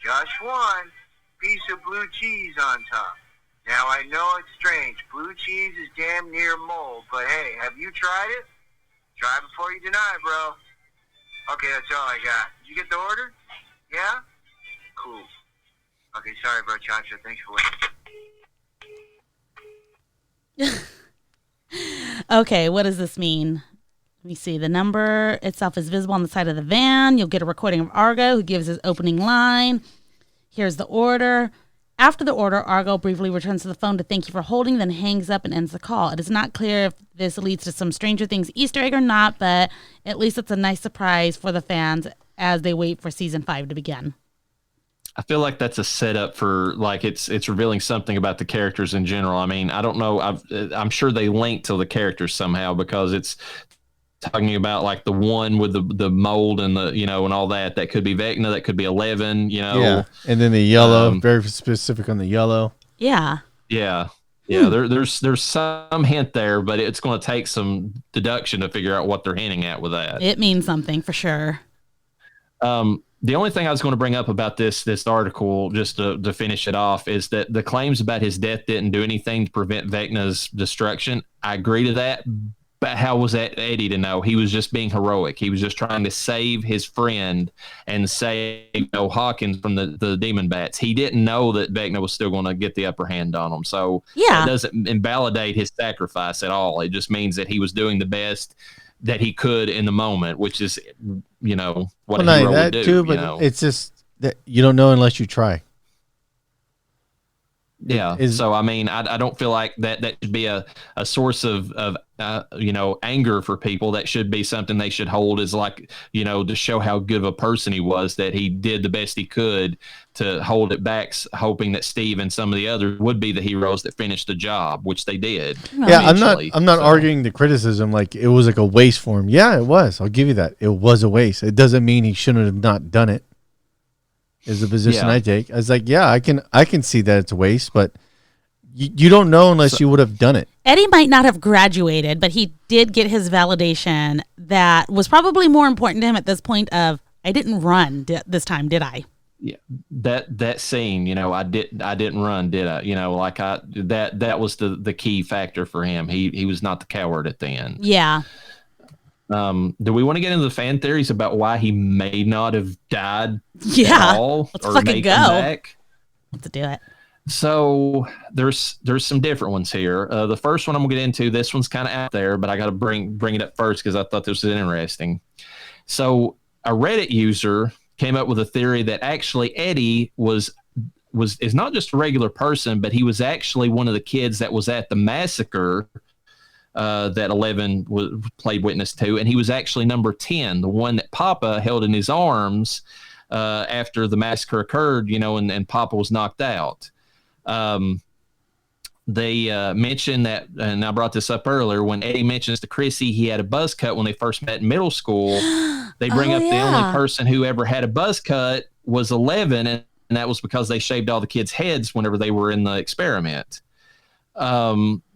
just one, piece of blue cheese on top. Now, I know it's strange. Blue cheese is damn near mold, but hey, have you tried it? Try before you deny, bro. Okay, that's all I got. Did you get the order? Yeah? Cool. Okay, sorry, bro, Chacha. Thanks for waiting. Okay, what does this mean? Let me see. The number itself is visible on the side of the van. You'll get a recording of Argo, who gives his opening line. Here's the order. After the order, Argo briefly returns to the phone to thank you for holding, then hangs up and ends the call. It is not clear if this leads to some Stranger Things Easter egg or not, but at least it's a nice surprise for the fans as they wait for season 5 to begin. I feel like that's a setup for, like, it's revealing something about the characters in general. I mean, I don't know. I'm sure they link to the characters somehow because it's talking about like the one with the mold and the, and all that could be Vecna, that could be 11, Yeah. And then the yellow, very specific on the yellow. Yeah. Yeah. Yeah. There's some hint there, but it's going to take some deduction to figure out what they're hinting at with that. It means something for sure. The only thing I was going to bring up about this article, just to finish it off, is that the claims about his death didn't do anything to prevent Vecna's destruction. I agree to that. But how was that Eddie to know? He was just being heroic. He was just trying to save his friend and save Hawkins from the demon bats. He didn't know that Vecna was still going to get the upper hand on him. So it doesn't invalidate his sacrifice at all. It just means that he was doing the best that he could in the moment, which is, what a hero would do. Too, but it's just that you don't know unless you try. Yeah. So, I mean, I don't feel like that should be a source of anger for people. That should be something they should hold as like, to show how good of a person he was, that he did the best he could to hold it back, hoping that Steve and some of the others would be the heroes that finished the job, which they did. Yeah. I'm not arguing the criticism. Like it was like a waste for him. Yeah, it was. I'll give you that. It was a waste. It doesn't mean he shouldn't have not done it. Is the position I take. I was like, yeah, I can see that it's a waste, but you don't know unless you would have done it. Eddie might not have graduated, but he did get his validation that was probably more important to him at this point of, I didn't run this time, did I? Yeah, that scene, I didn't run, did I? That was the key factor for him. He was not the coward at the end. Yeah. Do we want to get into the fan theories about why he may not have died at all? Let's fucking go. Back? Let's do it. So there's some different ones here. The first one I'm gonna get into, this one's kind of out there, but I got to bring it up first because I thought this was interesting. So a Reddit user came up with a theory that actually Eddie is not just a regular person, but he was actually one of the kids that was at the massacre that 11 played witness to, and he was actually number 10, the one that Papa held in his arms after the massacre occurred, and Papa was knocked out. They mentioned that, and I brought this up earlier, when Eddie mentions to Chrissy he had a buzz cut when they first met in middle school, they bring up the only person who ever had a buzz cut was 11, and that was because they shaved all the kids' heads whenever they were in the experiment.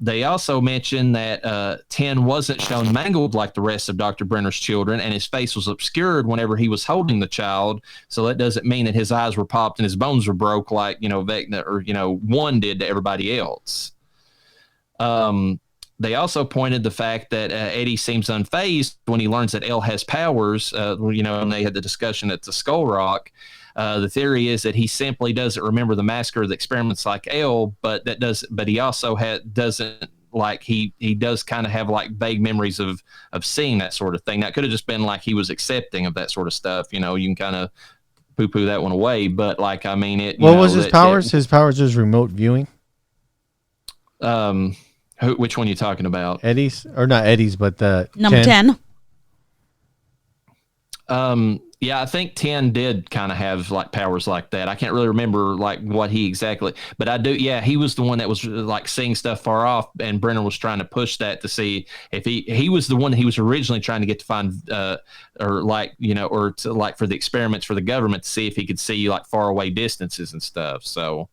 They also mentioned that 10 wasn't shown mangled like the rest of Dr. Brenner's children, and his face was obscured whenever he was holding the child. So that doesn't mean that his eyes were popped and his bones were broke like, Vecna or, one did to everybody else. They also pointed the fact that Eddie seems unfazed when he learns that Elle has powers, and they had the discussion at the Skull Rock. The theory is that he simply doesn't remember the massacre of the experiments like Elle, but he also doesn't like he does kind of have like vague memories of seeing that sort of thing. That could have just been like he was accepting of that sort of stuff. You can kind of poo-poo that one away, but like I mean it. What was his powers? His powers was remote viewing. Which one are you talking about? Eddie's or not Eddie's, but the number 10. Yeah, I think 10 did kind of have like powers like that. I can't really remember like what he exactly, but I do. Yeah, he was the one that was like seeing stuff far off, and Brenner was trying to push that to see if he was the one that he was originally trying to get to find, or to like for the experiments for the government to see if he could see like far away distances and stuff. So,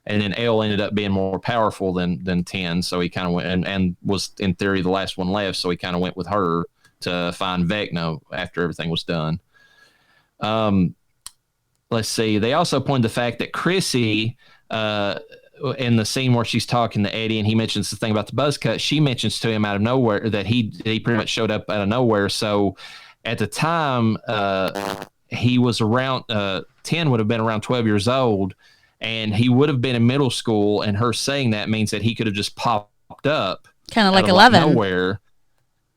and then Elle ended up being more powerful than 10, so he kind of went and was in theory the last one left, so he kind of went with her to find Vecna after everything was done. Let's see. They also pointed the fact that Chrissy, in the scene where she's talking to Eddie and he mentions the thing about the buzz cut, she mentions to him out of nowhere that he pretty much showed up out of nowhere. So at the time, he was around, 10 would have been around 12 years old, and he would have been in middle school. And her saying that means that he could have just popped up kind of like 11 nowhere.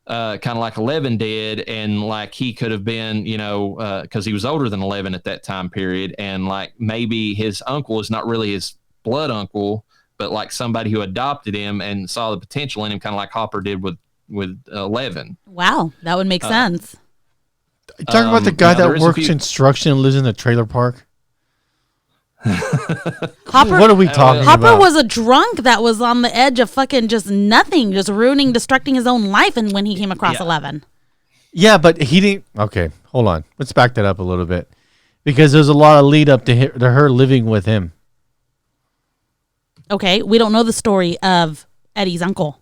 Kind of like 11 did, and like he could have been, because he was older than 11 at that time period, and like maybe his uncle is not really his blood uncle, but like somebody who adopted him and saw the potential in him, kind of like Hopper did with 11. Wow, that would make sense. Talking about the guy that works construction and lives in a trailer park. Hopper, what are we talking about? Hopper was a drunk that was on the edge of fucking just nothing, just destructing his own life, and when he came across 11. Yeah, but he didn't. Okay, hold on. Let's back that up a little bit, because there's a lot of lead up to her living with him. Okay, we don't know the story of Eddie's uncle.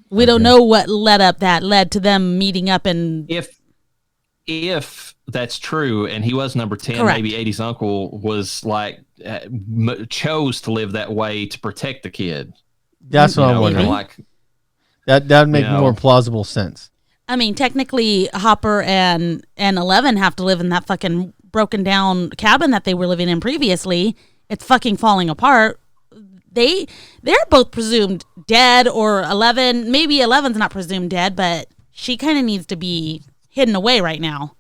We don't know what led to them meeting up, and if that's true, and he was number 10, correct. Maybe Eddie's uncle was like chose to live that way to protect the kid. That's what I'm wondering. Like that would make more plausible sense. I mean, technically, Hopper and 11 have to live in that fucking broken down cabin that they were living in previously. It's fucking falling apart. They're both presumed dead, or 11. Maybe 11's not presumed dead, but she kind of needs to be hidden away right now.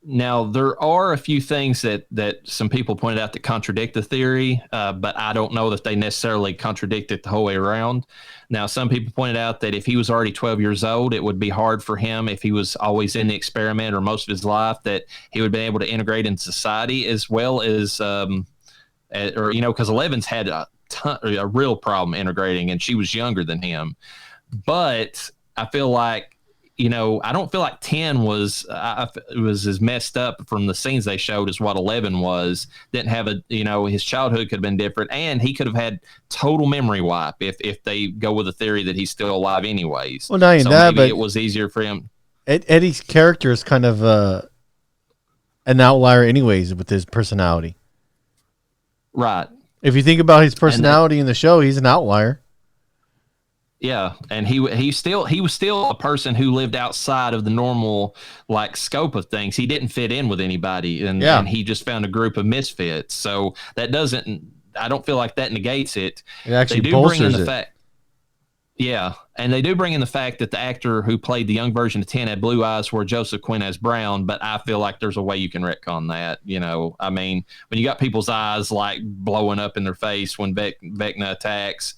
Now, there are a few things that some people pointed out that contradict the theory, but I don't know that they necessarily contradict it the whole way around. Now, some people pointed out that if he was already 12 years old, it would be hard for him if he was always in the experiment or most of his life, that he would be able to integrate into society as well as, because Eleven's had a real problem integrating, and she was younger than him. But I feel like, I don't feel like 10 was as messed up from the scenes they showed as what 11 was. Didn't have his childhood could have been different, and he could have had total memory wipe if they go with the theory that he's still alive anyways. Well, not even that, but it was easier for him. Eddie's character is kind of an outlier anyways with his personality. Right. If you think about his personality in the show, he's an outlier. Yeah, and he was still a person who lived outside of the normal scope of things. He didn't fit in with anybody, and he just found a group of misfits. So I don't feel like that negates it. It actually bolsters it. Yeah, and they do bring in the fact that the actor who played the young version of 10 had blue eyes, where Joseph Quinn has brown. But I feel like there's a way you can retcon that. I mean, when you got people's eyes blowing up in their face when Vecna attacks.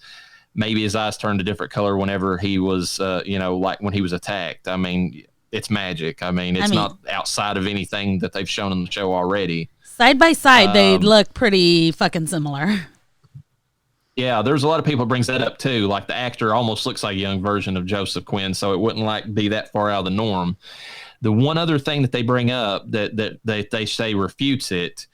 Maybe his eyes turned a different color whenever he was, when he was attacked. I mean, it's magic. I mean, it's not outside of anything that they've shown in the show already. Side by side, they look pretty fucking similar. Yeah, there's a lot of people who brings that up too. Like, the actor almost looks like a young version of Joseph Quinn, so it wouldn't be that far out of the norm. The one other thing that they bring up that they say refutes it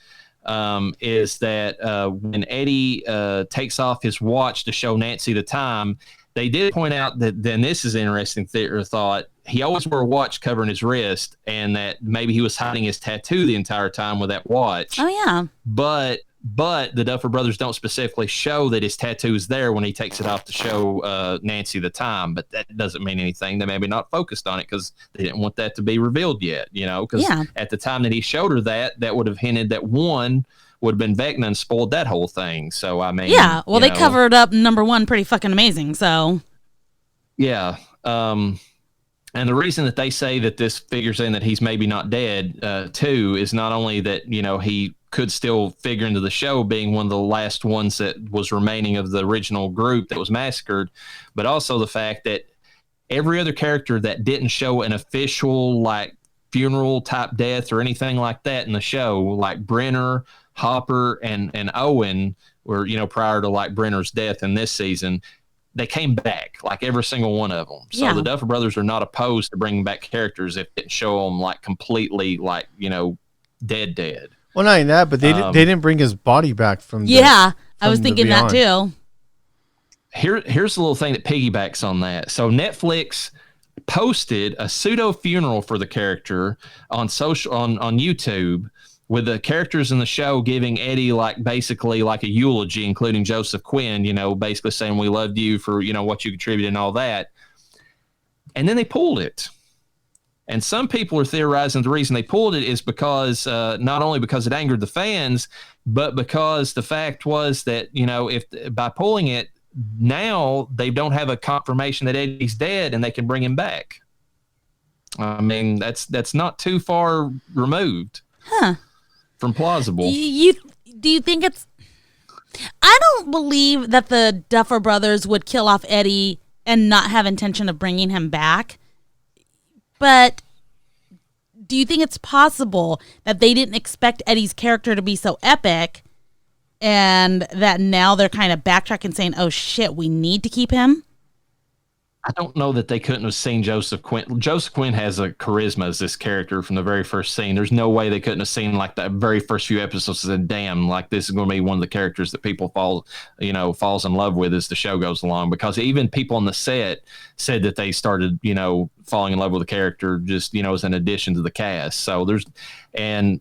is that when Eddie takes off his watch to show Nancy the time, they did point out that, then this is an interesting thought, he always wore a watch covering his wrist, and that maybe he was hiding his tattoo the entire time with that watch. Oh, yeah. But the Duffer Brothers don't specifically show that his tattoo is there when he takes it off to show Nancy the time. But that doesn't mean anything. They maybe not focused on it because they didn't want that to be revealed yet, because at the time that he showed her that would have hinted that one would have been Vecna and spoiled that whole thing. So, I mean. Yeah, well, they covered up number one pretty fucking amazing, so. Yeah. And the reason that they say that this figures in that he's maybe not dead, too, is not only that, he could still figure into the show being one of the last ones that was remaining of the original group that was massacred, but also the fact that every other character that didn't show an official funeral type death or anything like that in the show, like Brenner, Hopper, and Owen were, prior to Brenner's death in this season, they came back, every single one of them. So the Duffer Brothers are not opposed to bringing back characters if it show them completely dead. Well, not even that, but they didn't bring his body back from. I was thinking that too. Here's the little thing that piggybacks on that. So Netflix posted a pseudo funeral for the character on YouTube, with the characters in the show giving Eddie basically a eulogy, including Joseph Quinn, basically saying we loved you for what you contributed and all that. And then they pulled it. And some people are theorizing the reason they pulled it is because not only because it angered the fans, but because the fact was that, if by pulling it, now they don't have a confirmation that Eddie's dead and they can bring him back. I mean, that's not too far removed from plausible. Do you think it's... I don't believe that the Duffer Brothers would kill off Eddie and not have intention of bringing him back. But do you think it's possible that they didn't expect Eddie's character to be so epic and that now they're kind of backtracking saying, oh shit, we need to keep him? I don't know that they couldn't have seen Joseph Quinn. Joseph Quinn has a charisma as this character from the very first scene. There's no way they couldn't have seen the very first few episodes and said, damn, this is going to be one of the characters that people falls in love with as the show goes along. Because even people on the set said that they started, falling in love with the character just, as an addition to the cast. And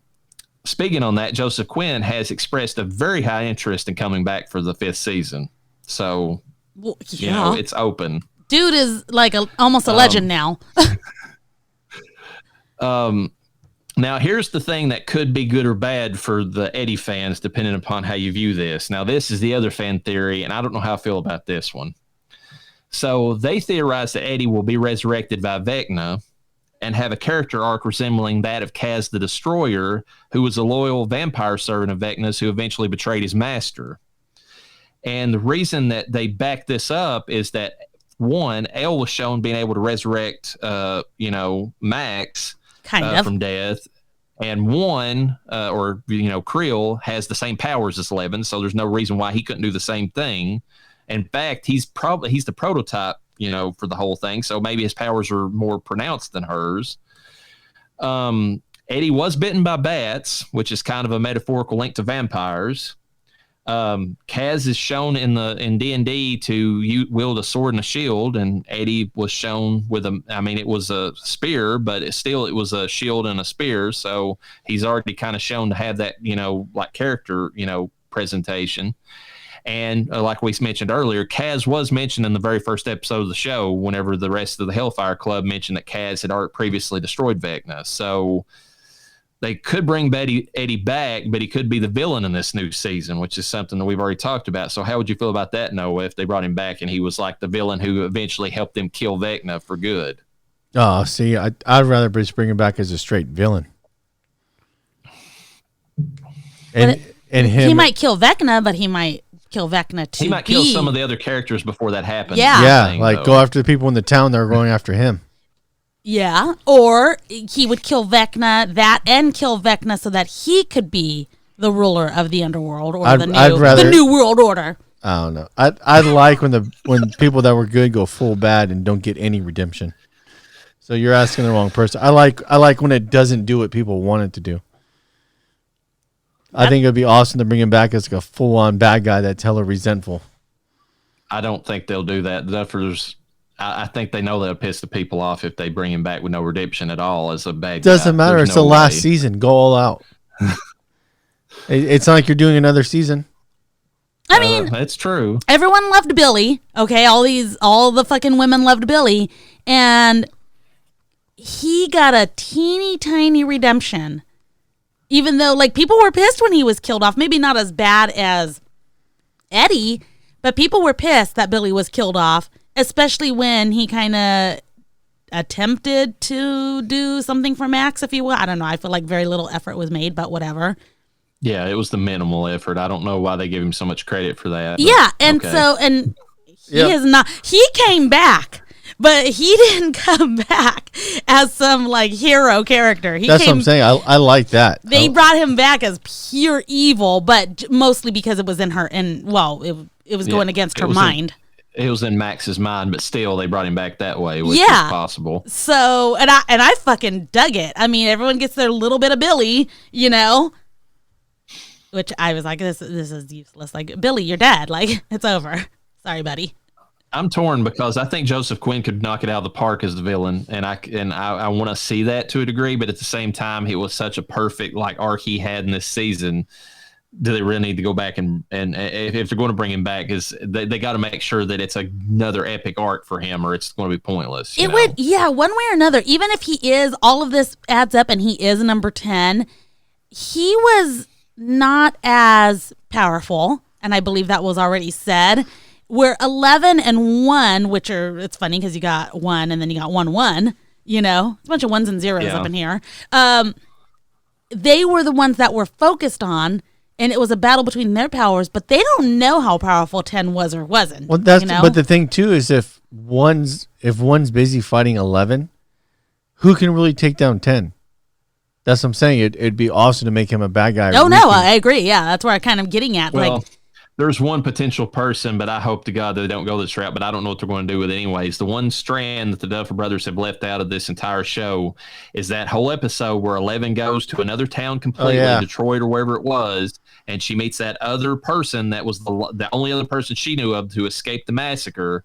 speaking on that, Joseph Quinn has expressed a very high interest in coming back for the 5th season. So, it's open. Dude is almost a legend now. Now, here's the thing that could be good or bad for the Eddie fans, depending upon how you view this. Now, this is the other fan theory, and I don't know how I feel about this one. So they theorize that Eddie will be resurrected by Vecna, and have a character arc resembling that of Kaz the Destroyer, who was a loyal vampire servant of Vecna's who eventually betrayed his master. And the reason that they back this up is that, one, Elle was shown being able to resurrect, Max from death. And one, Creel has the same powers as 11, so there's no reason why he couldn't do the same thing. In fact, he's the prototype, for the whole thing, so maybe his powers are more pronounced than hers. Eddie was bitten by bats, which is kind of a metaphorical link to vampires. Kaz is shown in D&D to wield a sword and a shield, and Eddie was shown with it was a spear, but it was a shield and a spear, so he's already kind of shown to have that, character, presentation. And like we mentioned earlier, Kaz was mentioned in the very first episode of the show whenever the rest of the Hellfire Club mentioned that Kaz had previously destroyed Vecna. So they could bring Eddie back, but he could be the villain in this new season, which is something that we've already talked about. So how would you feel about that, Noah, if they brought him back and he was like the villain who eventually helped them kill Vecna for good? Oh, see, I'd rather just bring him back as a straight villain. And he might kill Vecna, but he might kill Vecna too. He might kill some of the other characters before that happens. Yeah, go after the people in the town that are going after him. Yeah, or he would kill Vecna, and kill Vecna so that he could be the ruler of the underworld or the new world order. I don't know. I like when people that were good go full bad and don't get any redemption. So you're asking the wrong person. I like when it doesn't do what people want it to do. I think it'd be awesome to bring him back as like a full-on bad guy that's hella resentful. I don't think they'll do that. I think they know they'll piss the people off if they bring him back with no redemption at all as a bad guy. Doesn't matter. It's the last season. Go all out. It's not like you're doing another season. I mean, that's true. Everyone loved Billy. Okay, all the fucking women loved Billy, and he got a teeny tiny redemption. Even though, people were pissed when he was killed off. Maybe not as bad as Eddie, but people were pissed that Billy was killed off, especially when he kind of attempted to do something for Max, if you will. I don't know. I feel like very little effort was made, but whatever. Yeah, it was the minimal effort. I don't know why they give him so much credit for that. Yeah, and okay. He came back. But he didn't come back as some hero character. That's what I'm saying. I like that. They brought him back as pure evil, but mostly because it was in her. It was going against her mind. It was in Max's mind, but still they brought him back that way, which is possible. So and I fucking dug it. I mean, everyone gets their little bit of Billy, which I was like, this is useless. Billy, you're dead. It's over. Sorry, buddy. I'm torn because I think Joseph Quinn could knock it out of the park as the villain, and I want to see that to a degree. But at the same time, it was such a perfect arc he had in this season. Do they really need to go back and if they're going to bring him back, is they got to make sure that it's another epic arc for him, or it's going to be pointless. It would, one way or another. Even if he is, all of this adds up, and he is number 10. He was not as powerful, and I believe that was already said. Where 11 and 1, which it's funny because you got 1 and then you got 1-1, it's a bunch of ones and zeros up in here. They were the ones that were focused on, and it was a battle between their powers, but they don't know how powerful 10 was or wasn't. Well, but the thing too is if one's busy fighting 11, who can really take down 10? That's what I'm saying. It'd be awesome to make him a bad guy. Oh, no, I agree. Yeah, that's where I'm kind of getting at. Well, there's one potential person, but I hope to God they don't go this route, but I don't know what they're going to do with it anyways. The one strand that the Duffer Brothers have left out of this entire show is that whole episode where 11 goes to another town completely, Detroit or wherever it was, and she meets that other person that was the only other person she knew of to escape the massacre,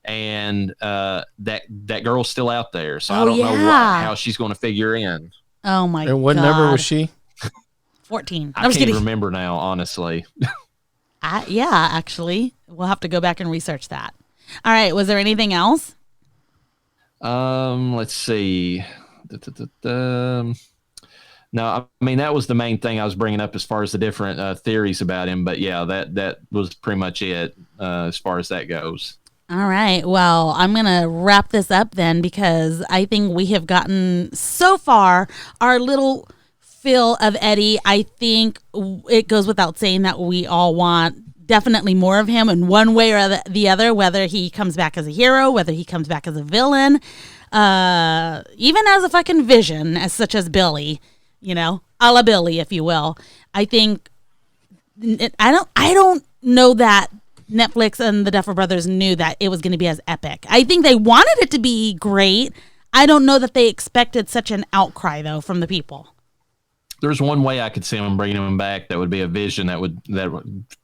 and that girl's still out there. So I don't know how she's going to figure in. Oh, my God. And what number was she? 14. I can't remember now, honestly. Actually, we'll have to go back and research that. All right, was there anything else? Let's see. No, I mean that was the main thing I was bringing up as far as the different theories about him. But yeah, that was pretty much it as far as that goes. All right. Well, I'm going to wrap this up then because I think we have gotten so far our little fill of Eddie. I think it goes without saying that we all want definitely more of him in one way or the other, whether he comes back as a hero, whether he comes back as a villain, even as a fucking vision, as such as Billy, a la Billy, if you will. I think I don't know that Netflix and the Duffer Brothers knew that it was going to be as epic. I think they wanted it to be great. I don't know that they expected such an outcry, though, from the people. There's one way I could see them bringing him back that would be a vision that would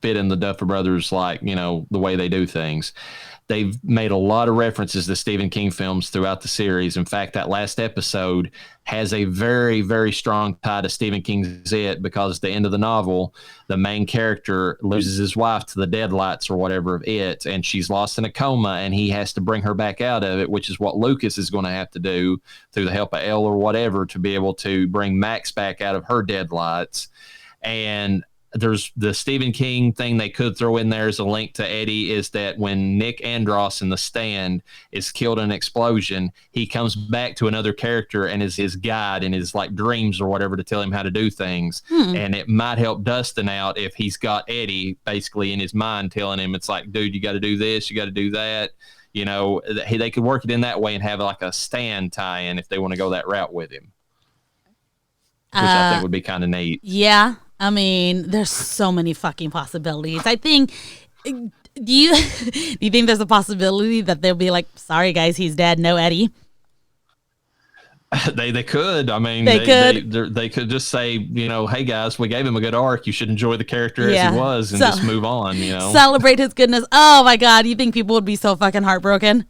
fit in the Duffer Brothers, the way they do things. They've made a lot of references to Stephen King films throughout the series. In fact, that last episode has a very, very strong tie to Stephen King's It, because at the end of the novel, the main character loses his wife to the deadlights or whatever of It, and she's lost in a coma, and he has to bring her back out of it, which is what Lucas is going to have to do through the help of Elle or whatever to be able to bring Max back out of her deadlights. And there's the Stephen King thing they could throw in there as a link to Eddie, is that when Nick Andros in The Stand is killed in an explosion, he comes back to another character and is his guide in his dreams or whatever to tell him how to do things. And it might help Dustin out if he's got Eddie basically in his mind telling him, it's like, dude, you got to do this, you got to do that. They could work it in that way and have a Stand tie-in if they want to go that route with him, which I think would be kind of neat. Yeah. I mean, there's so many fucking possibilities. I think, do you think there's a possibility that they'll be like, sorry guys, he's dead, no Eddie? They could. I mean, they could just say, hey guys, we gave him a good arc. You should enjoy the character as he was and just move on. Celebrate his goodness. Oh my God, you think people would be so fucking heartbroken?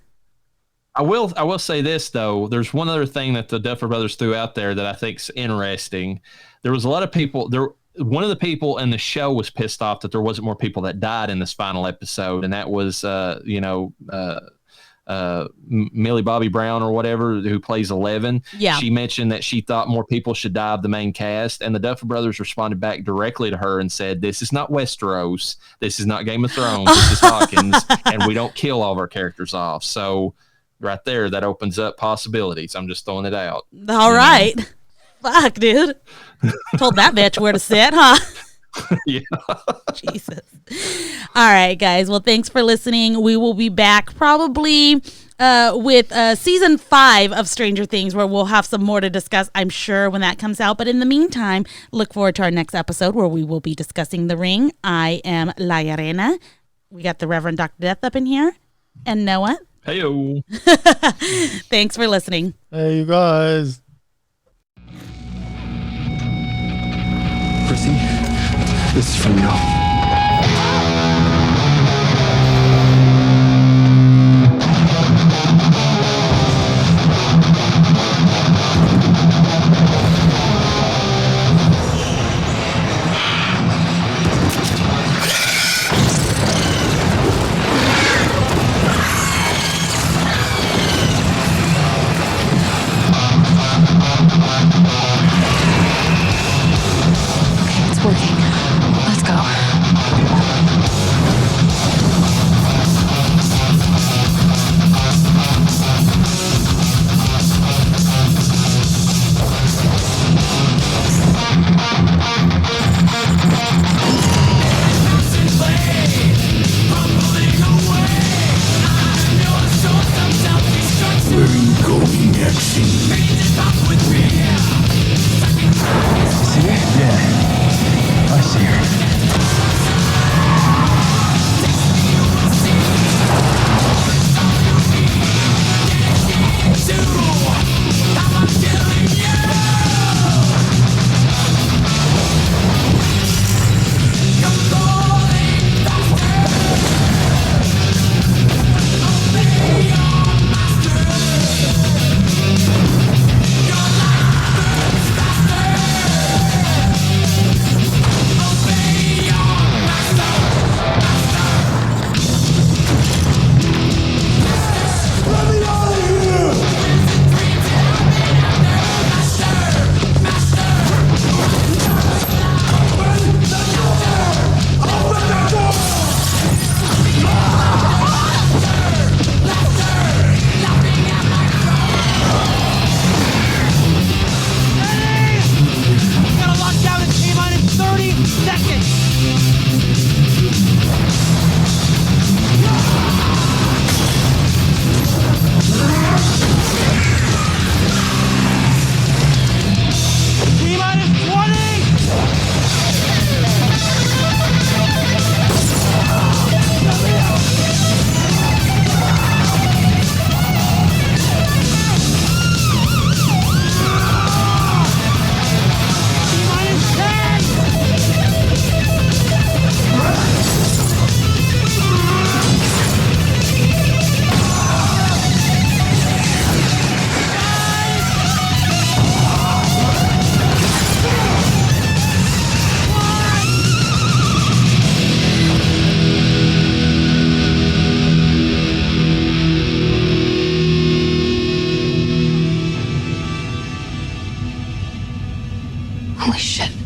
I will say this though. There's one other thing that the Duffer Brothers threw out there that I think's interesting. There was a lot of people there. One of the people in the show was pissed off that there wasn't more people that died in this final episode, and that was, Millie Bobby Brown or whatever, who plays 11. Yeah. She mentioned that she thought more people should die of the main cast, and the Duffer Brothers responded back directly to her and said, this is not Westeros, this is not Game of Thrones, this is Hawkins, and we don't kill all of our characters off. So right there, that opens up possibilities. I'm just throwing it out. All right. Fuck, dude. Told that bitch where to sit, huh? Yeah. Jesus. All right, guys. Well, thanks for listening. We will be back probably with season 5 of Stranger Things, where we'll have some more to discuss, I'm sure, when that comes out. But in the meantime, look forward to our next episode where we will be discussing The Ring. I am Llareyna. We got the Reverend Dr. Death up in here. And Noah. Hey-o. Thanks for listening. Hey, you guys. Chrissy, this is for you. It's working. Let's go. Where are you going next? See it? Yeah. I see her. Holy shit.